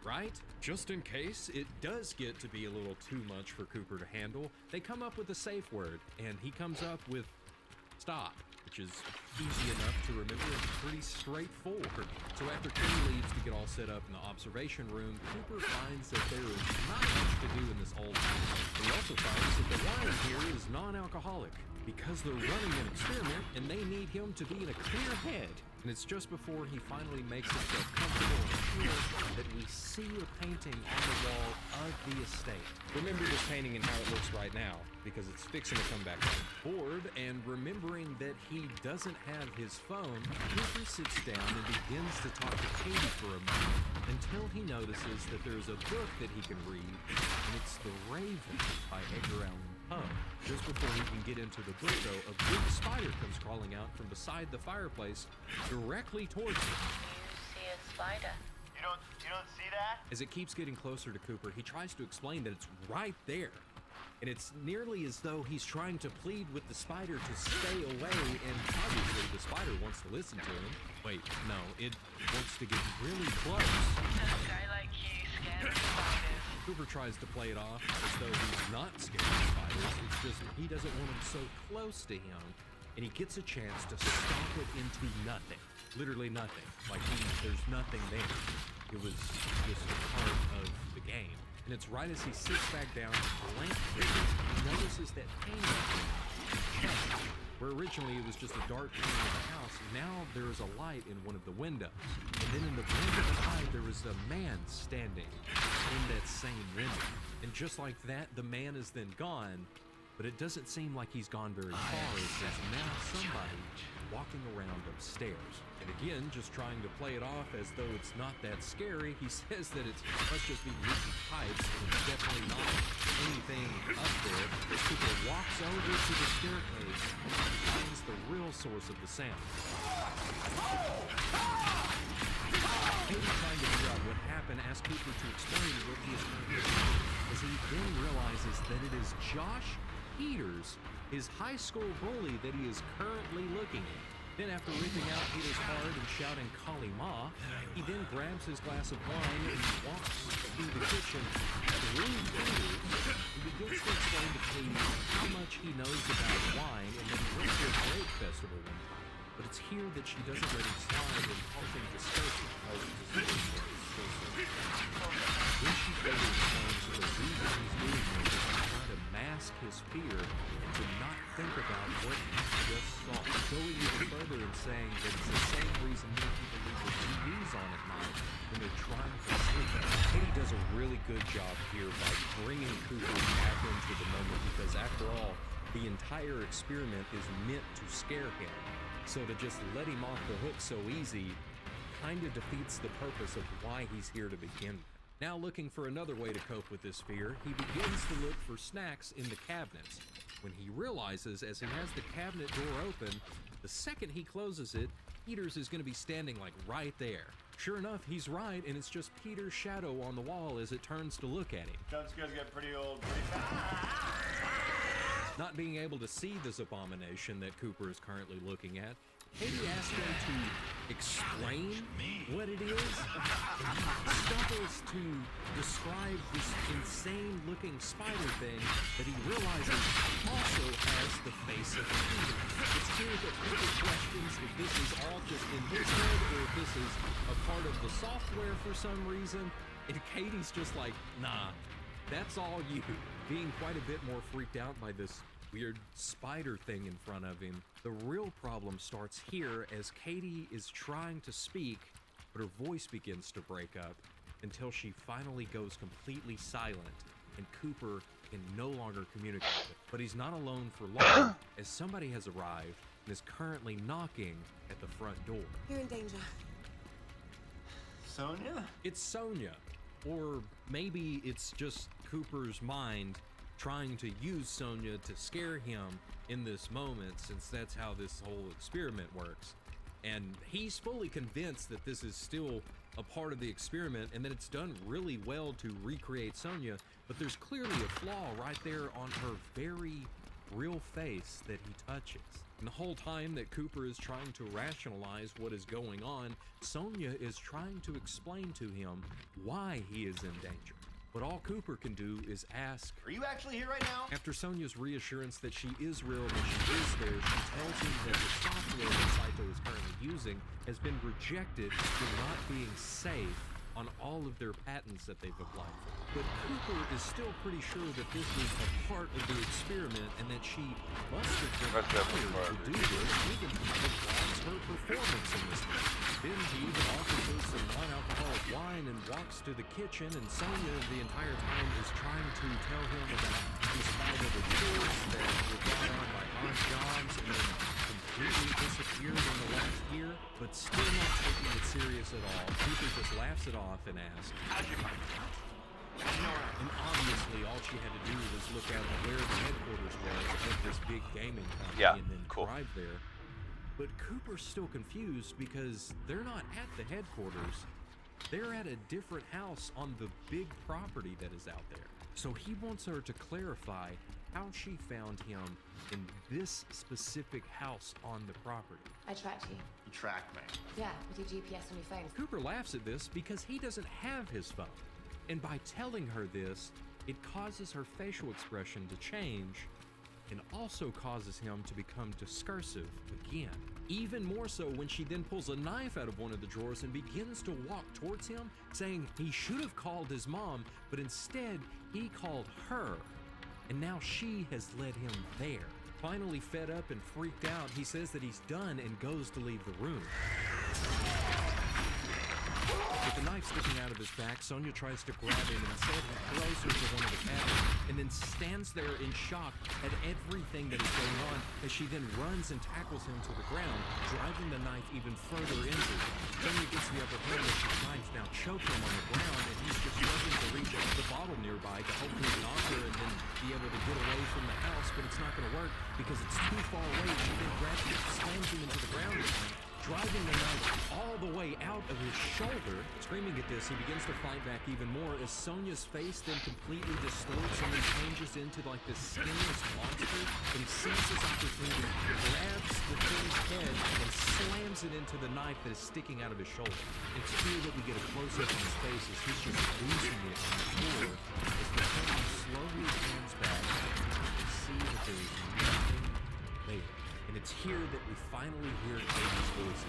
Right? Just in case it does get to be a little too much for Cooper to handle, they come up with a safe word, and he comes up with stop, which is easy enough to remember and pretty straightforward. So after Katie leaves to get all set up in the observation room, Cooper finds that there is not much to do in this old house. He also finds that the wine here is non-alcoholic, because they're running an experiment and they need him to be in a clear head. And it's just before he finally makes himself comfortable and secure that we see a painting on the wall of the estate. Remember this painting and how it looks right now, because it's fixing to come back on board. And remembering that he doesn't have his phone, Cooper sits down and begins to talk to Katie for a moment until he notices that there's a book that he can read, and it's The Raven by Edgar Allan Poe. Just before he can get into the book, though, a big spider comes crawling out from beside the fireplace directly towards him. See a spider? You don't see that? As it keeps getting closer to Cooper, he tries to explain that it's right there. And it's nearly as though he's trying to plead with the spider to stay away, and obviously the spider wants to listen to him. Wait, no, it wants to get really close. A guy like you scared of spiders. Cooper tries to play it off as though he's not scared of spiders. It's just he doesn't want them so close to him, and he gets a chance to stomp it into nothing. Literally nothing. Like there's nothing there. It was just a part of the game. And it's right as he sits back down, blank figures, he notices that painting where originally it was just a dark corner of the house. Now there is a light in one of the windows. And then in the blink of an eye, there is a man standing in that same window. And just like that, the man is then gone, but it doesn't seem like he's gone very far as there's now somebody walking around upstairs. And again, just trying to play it off as though it's not that scary, he says that it must just be leaky pipes, and it's definitely not anything up there. Cooper walks over to the staircase and finds the real source of the sound. Katie, trying to figure out what happened, asks Cooper to explain what he is currently doing, as he then realizes that it is Josh Peters, his high school bully that he is currently looking at. Then after ripping out Peters hard and shouting Kali Ma, he then grabs his glass of wine and walks through the kitchen through Peters and begins to explain to Katie how much he knows about wine and that he went to a grape festival one time. But it's here that she doesn't let him slide and calls him disgusting. Then she further explains that the reason he's doing this is to try to mask his fear and to not think about what he just saw. Going even further and saying that it's the same reason many people leave their TVs on at night when they're trying to sleep. Katie does a really good job here by bringing Cooper back into the moment, because after all, the entire experiment is meant to scare him. So to just let him off the hook so easy kind of defeats the purpose of why he's here to begin with. Now, looking for another way to cope with this fear, he begins to look for snacks in the cabinets. When he realizes, as he has the cabinet door open, the second he closes it, Peters is going to be standing like right there. Sure enough, he's right, and it's just Peter's shadow on the wall as it turns to look at him. Jump scares get pretty old pretty fast. Not being able to see this abomination that Cooper is currently looking at, Katie asks him to explain what it is, and he stumbles to describe this insane-looking spider thing that he realizes also has the face of a Peter. It's here that Peter questions if this is all just in his head or if this is a part of the software for some reason, and Katie's just like, nah, that's all you. Being quite a bit more freaked out by this weird spider thing in front of him. The real problem starts here as Katie is trying to speak, but her voice begins to break up until she finally goes completely silent and Cooper can no longer communicate with her. But he's not alone for long, as somebody has arrived and is currently knocking at the front door. You're in danger. Sonia? It's Sonia. Or maybe it's just Cooper's mind trying to use Sonia to scare him in this moment, since that's how this whole experiment works. And he's fully convinced that this is still a part of the experiment and that it's done really well to recreate Sonia, but there's clearly a flaw right there on her very real face that he touches. And the whole time that Cooper is trying to rationalize what is going on, Sonia is trying to explain to him why he is in danger. But all Cooper can do is ask, Are you actually here right now? After Sonia's reassurance that she is real and that she is there, she tells him that the software that Saito is currently using has been rejected for not being safe on all of their patents that they've applied for. But Cooper is still pretty sure that this was a part of the experiment and that she must have been hired to do this, even because her performance in this game. Then he even offers her some non-alcoholic wine and walks to the kitchen, and Sonia the entire time is trying to tell him about these 5 other chores that were brought on by odd jobs and then completely disappeared in the last year, but still not taking it serious at all. Cooper just laughs it off and asks, and obviously all she had to do was look out at where the headquarters was of this big gaming company and then drive there. But Cooper's still confused because they're not at the headquarters. They're at a different house on the big property that is out there. So he wants her to clarify how she found him in this specific house on the property. I tracked you. You tracked me. Yeah, with your GPS on your phone. Cooper laughs at this because he doesn't have his phone. And by telling her this, it causes her facial expression to change and also causes him to become discursive again. Even more so when she then pulls a knife out of one of the drawers and begins to walk towards him, saying he should have called his mom, but instead he called her. And now she has led him there. Finally fed up and freaked out, he says that he's done and goes to leave the room. With the knife sticking out of his back, Sonya tries to grab him, and instead he throws her to one of the cabins, and then stands there in shock at everything that is going on as she then runs and tackles him to the ground, driving the knife even further into him. Sonya gets the upper hand as she tries to now choke him on the ground, and he's just struggling to reach the bottle nearby to hopefully knock her and then be able to get away from the house, but it's not going to work because it's too far away. She then grabs him, slams him into the ground again, driving the knife all the way out of his shoulder. Screaming at this, he begins to fight back even more as Sonya's face then completely distorts and then changes into like this skinless monster. And he sees his opportunity, grabs the thing's head, and slams it into the knife that is sticking out of his shoulder. It's here that we get a close-up on his face as he's just losing it on the floor as the camera slowly pans back. We see that there is nothing there. And it's here that we finally hear Katie's voice.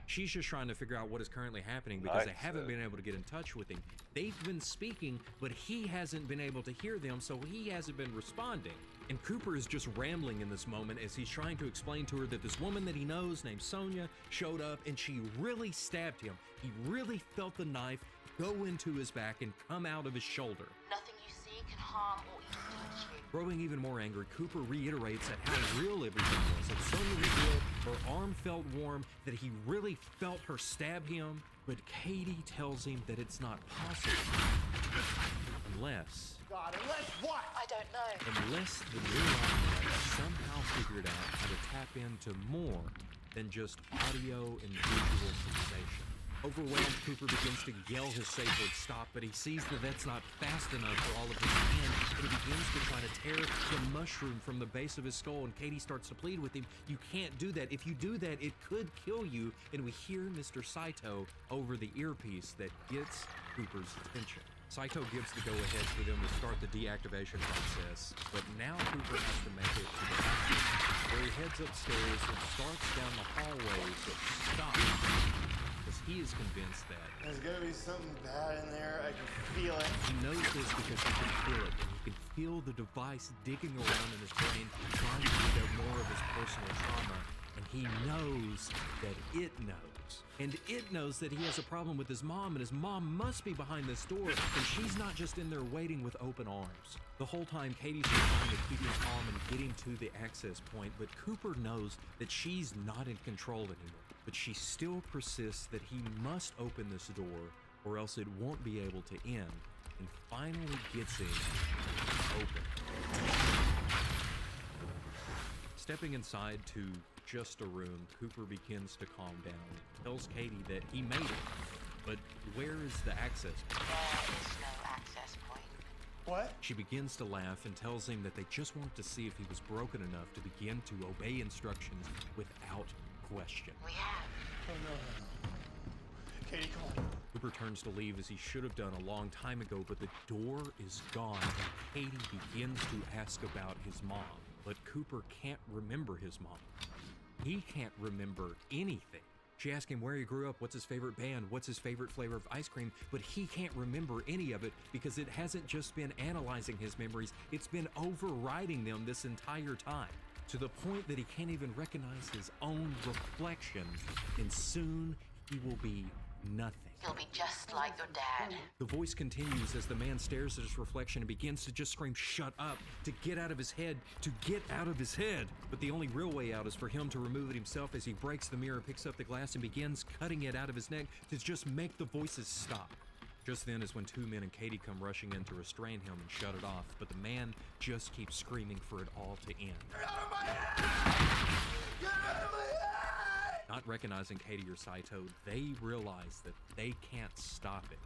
She's just trying to figure out what is currently happening because they haven't been able to get in touch with him. They've been speaking, but he hasn't been able to hear them, so he hasn't been responding. And Cooper is just rambling in this moment as he's trying to explain to her that this woman that he knows named Sonya showed up and she really stabbed him. He really felt the knife go into his back and come out of his shoulder. Nothing you see can harm or even touch you. Growing even more angry, Cooper reiterates that how real everything was. That Sonya was real, her arm felt warm, that he really felt her stab him. But Katie tells him that it's not possible. Unless... God, unless what? I don't know. Unless the neuron somehow figured out how to tap into more than just audio and visual sensation. Overwhelmed, Cooper begins to yell his safe word stop, but he sees that that's not fast enough for all of his hand, and he begins to try to tear the mushroom from the base of his skull, and Katie starts to plead with him, you can't do that. If you do that, it could kill you. And we hear Mr. Saito over the earpiece that gets Cooper's attention. Saito gives the go-ahead for them to start the deactivation process, but now Cooper has to make it to the office, where he heads upstairs and starts down the hallways that stop. He is convinced that there's gonna be something bad in there. I can feel it. He knows this because he can feel it. And he can feel the device digging around in his brain, trying to dig up more of his personal trauma. And he knows that it knows. And it knows that he has a problem with his mom, and his mom must be behind this door, and she's not just in there waiting with open arms. The whole time, Katie's been trying to keep him calm and get him to the access point, but Cooper knows that she's not in control anymore. But she still persists that he must open this door or else it won't be able to end, and finally gets it open. Stepping inside to just a room, Cooper begins to calm down and tells Katie that he made it. But where is the access point? There is no access point. What? She begins to laugh and tells him that they just wanted to see if he was broken enough to begin to obey instructions without question. We have. Oh no. Katie, come on. Cooper turns to leave as he should have done a long time ago, but the door is gone and Katie begins to ask about his mom. But Cooper can't remember his mom. He can't remember anything. She asks him where he grew up, what's his favorite band, what's his favorite flavor of ice cream, but he can't remember any of it because it hasn't just been analyzing his memories, it's been overriding them this entire time. To the point that he can't even recognize his own reflection, and soon he will be nothing. He'll be just like your dad. The voice continues as the man stares at his reflection and begins to just scream, shut up, to get out of his head, to get out of his head. But the only real way out is for him to remove it himself as he breaks the mirror, picks up the glass, and begins cutting it out of his neck to just make the voices stop. Just then is when two men and Katie come rushing in to restrain him and shut it off, but the man just keeps screaming for it all to end. Get out of my head! Get out of my head! Not recognizing Katie or Saito, they realize that they can't stop it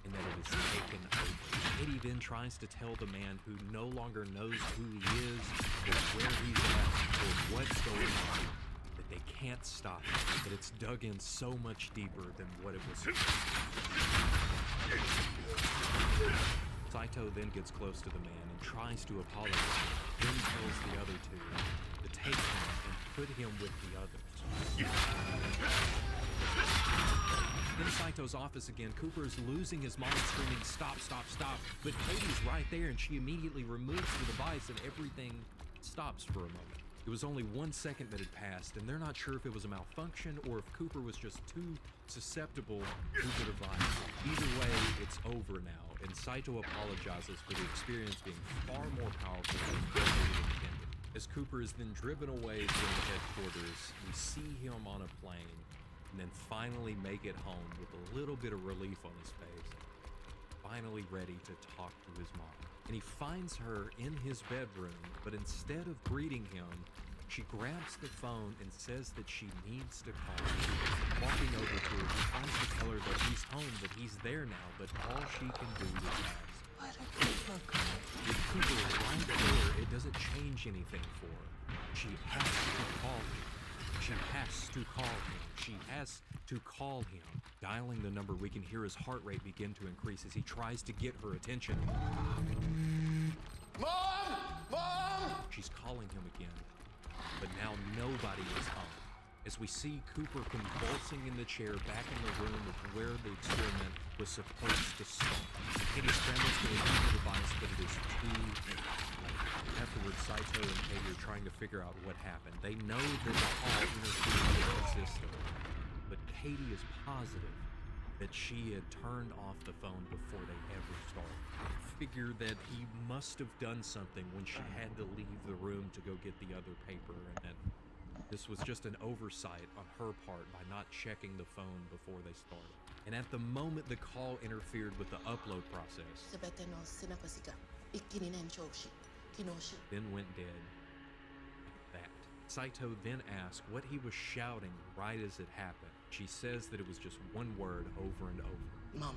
and that it is taken over. Katie then tries to tell the man who no longer knows who he is, or where he's at, or what's going on, that they can't stop it, that it's dug in so much deeper than what it was. Saito then gets close to the man and tries to apologize, then tells the other two to take him and put him with the others. In Saito's office again, Cooper is losing his mind, screaming, stop, stop, stop. But Katie's right there and she immediately removes the device and everything stops for a moment. It was only 1 second that had passed, and they're not sure if it was a malfunction or if Cooper was just too susceptible to the device. Either way, it's over now, and Saito apologizes for the experience being far more powerful than he intended. As Cooper is then driven away from the headquarters, we see him on a plane, and then finally make it home with a little bit of relief on his face, finally ready to talk to his mom. And he finds her in his bedroom, but instead of greeting him, she grabs the phone and says that she needs to call him. Walking over to her, he tries to tell her that he's home, that he's there now, but all she can do is ask. With Cooper right there, it doesn't change anything for her. She has to call him. She has to call him. She has to call him. Dialing the number, we can hear his heart rate begin to increase as he tries to get her attention. Mom! Mom! She's calling him again, but now nobody is home. As we see Cooper convulsing in the chair back in the room of where the experiment was supposed to start. Katie scrambles to remove the device, but it is too late. Afterwards, Saito and Katie are trying to figure out what happened. They know that the call interfered with the system, but Katie is positive that she had turned off the phone before they ever started. Figure that he must have done something when she had to leave the room to go get the other paper, and that this was just an oversight on her part by not checking the phone before they started. And at the moment the call interfered with the upload process, then went dead like that. Saito then asked what he was shouting right as it happened. She says that it was just one word over and over. Mom.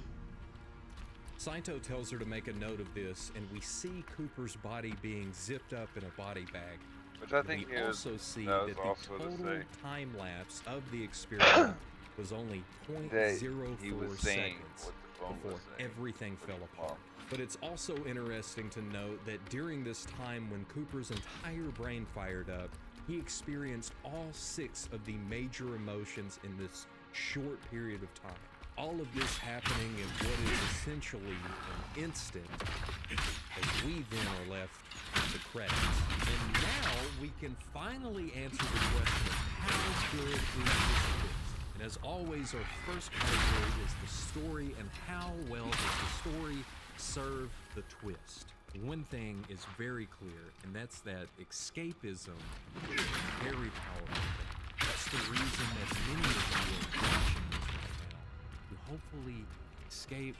Saito tells her to make a note of this, and we see Cooper's body being zipped up in a body bag. Which I think we also see that that the also total time lapse of the experiment was only 0.04 seconds before everything fell apart. But it's also interesting to note that during this time when Cooper's entire brain fired up, he experienced all 6 of the major emotions in this short period of time. All of this happening in what is essentially an instant, as we then are left with the credits. And now we can finally answer the question of how good is this twist? And as always, our first category is the story and how well does the story serve the twist. One thing is very clear, and that's that escapism is very powerful. That's the reason that many of you are watching this right now. You hopefully escape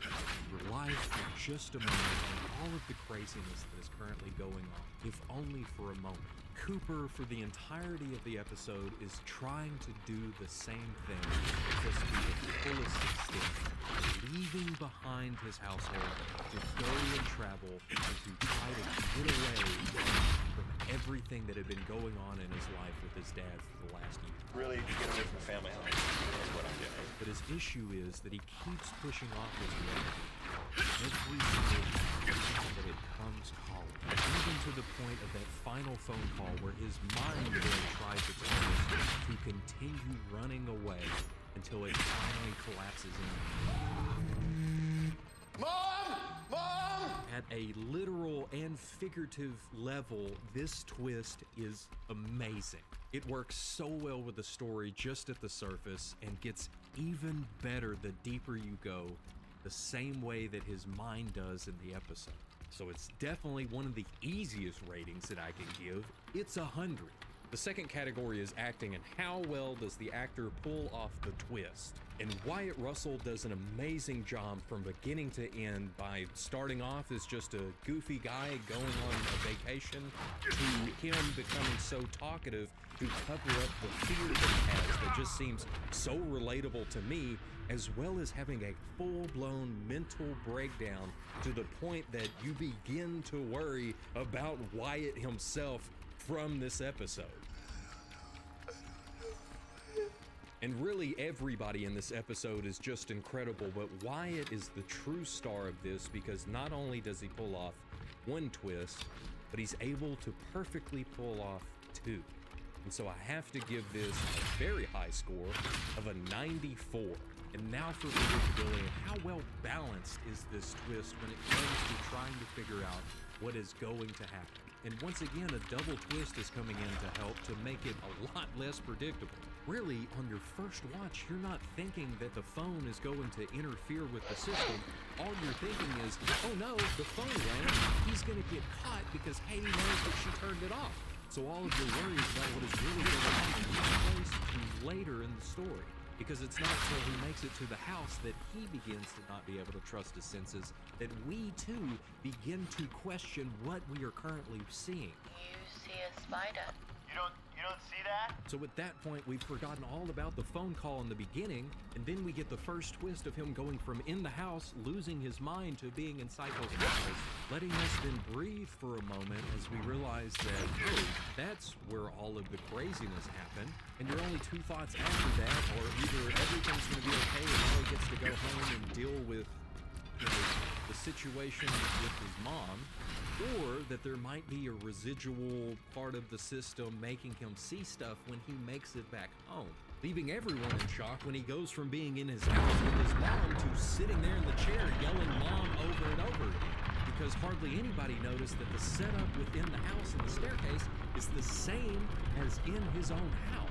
your life for just a moment and all of the craziness that is currently going on, if only for a moment. Cooper, for the entirety of the episode, is trying to do the same thing, just to the fullest extent, leaving behind his household to go and travel and to try to get away from everything that had been going on in his life with his dad for the last year. Really get away from the family home is what I'm getting. But his issue is that he keeps pushing off his reality every single time that it comes calling. Even to the point of that final phone call where his mind then tries its hardest to continue running away until it finally collapses in. Mom! Mom! At a literal and figurative level, this twist is amazing. It works so well with the story just at the surface and gets even better the deeper you go, the same way that his mind does in the episode. So it's definitely one of the easiest ratings that I can give. It's 100. The second category is acting, and how well does the actor pull off the twist? And Wyatt Russell does an amazing job from beginning to end by starting off as just a goofy guy going on a vacation to him becoming so talkative to cover up the fear that he has that just seems so relatable to me, as well as having a full-blown mental breakdown to the point that you begin to worry about Wyatt himself from this episode. And really everybody in this episode is just incredible, but Wyatt is the true star of this because not only does he pull off one twist, but he's able to perfectly pull off 2. And so I have to give this a very high score of a 94. And now for predictability, how well balanced is this twist when it comes to trying to figure out what is going to happen. And once again, a double twist is coming in to help to make it a lot less predictable. Really, on your first watch, you're not thinking that the phone is going to interfere with the system. All you're thinking is, oh no, the phone rang. He's going to get caught because Haiti knows that she turned it off. So all of your worries about what is really going to happen takes place to later in the story. Because it's not until he makes it to the house that he begins to not be able to trust his senses, that we too begin to question what we are currently seeing. You see a spider. You don't see that? So at that point, we've forgotten all about the phone call in the beginning, and then we get the first twist of him going from in the house, losing his mind, to being in Psycho's house, letting us then breathe for a moment as we realize that, oh, that's where all of the craziness happened, and your only two thoughts after that are either everything's going to be okay and now he gets to go home and deal with, you know, the situation with his mom, or that there might be a residual part of the system making him see stuff when he makes it back home, leaving everyone in shock when he goes from being in his house with his mom to sitting there in the chair yelling mom over and over again, because hardly anybody noticed that the setup within the house and the staircase is the same as in his own house.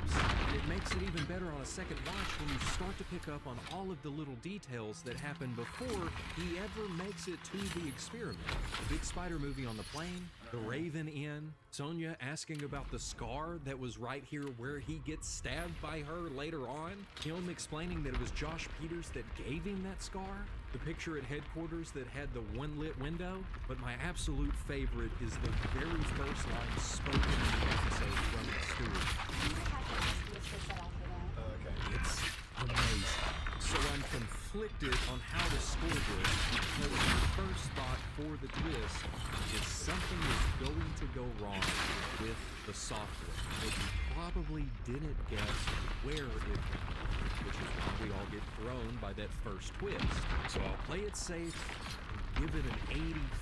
And it makes it even better on a second watch when you start to pick up on all of the little details that happen before he ever makes it to the experiment. The big spider movie on the plane, the Raven Inn, Sonya asking about the scar that was right here where he gets stabbed by her later on, him explaining that it was Josh Peters that gave him that scar, the picture at headquarters that had the one lit window, but my absolute favorite is the very first line spoken in the episode from the steward. It's amazing. So I'm conflicted on how to score this because the first thought for the twist is something is going to go wrong with the software, but you probably didn't guess where it went, which is why we all get thrown by that first twist. So I'll play it safe and give it an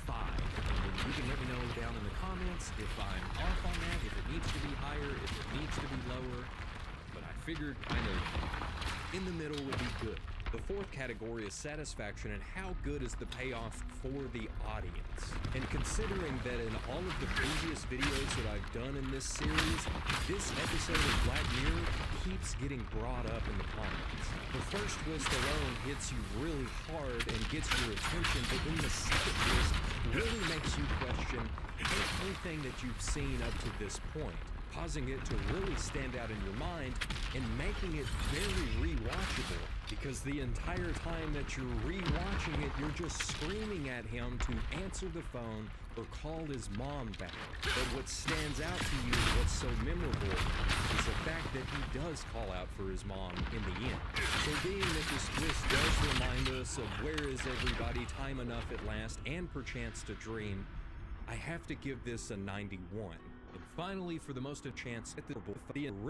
85, and then you can let me know down in the comments if I'm off on that, if it needs to be higher, if it needs to be lower. But I figured kind of in the middle would be good. The fourth category is satisfaction, and how good is the payoff for the audience. And considering that in all of the previous videos that I've done in this series, this episode of Black Mirror keeps getting brought up in the comments. The first twist alone hits you really hard and gets your attention, but then the second twist really makes you question everything that you've seen up to this point, causing it to really stand out in your mind and making it very rewatchable, because the entire time that you're rewatching it, you're just screaming at him to answer the phone or call his mom back. But what stands out to you, what's so memorable, is the fact that he does call out for his mom in the end. So being that this twist does remind us of where is everybody, time enough at last, and perchance to dream, I have to give this a 91. And finally, for the most of chance at the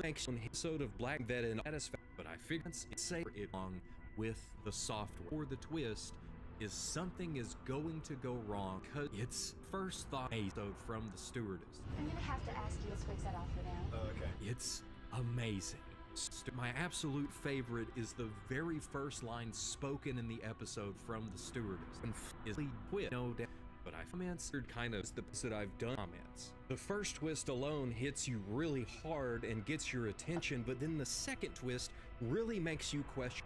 next episode of Black Vet and Satisfaction, but I figured it's say it along with the software. Or the twist is something is going to go wrong because it's first thought episode from the stewardess. I'm gonna have to ask you to switch that off for now. Okay. It's amazing. My absolute favorite is the very first line spoken in the episode from the stewardess. And is no doubt. But I answered kind of the opposite I've done comments. The first twist alone hits you really hard and gets your attention, but then the second twist really makes you question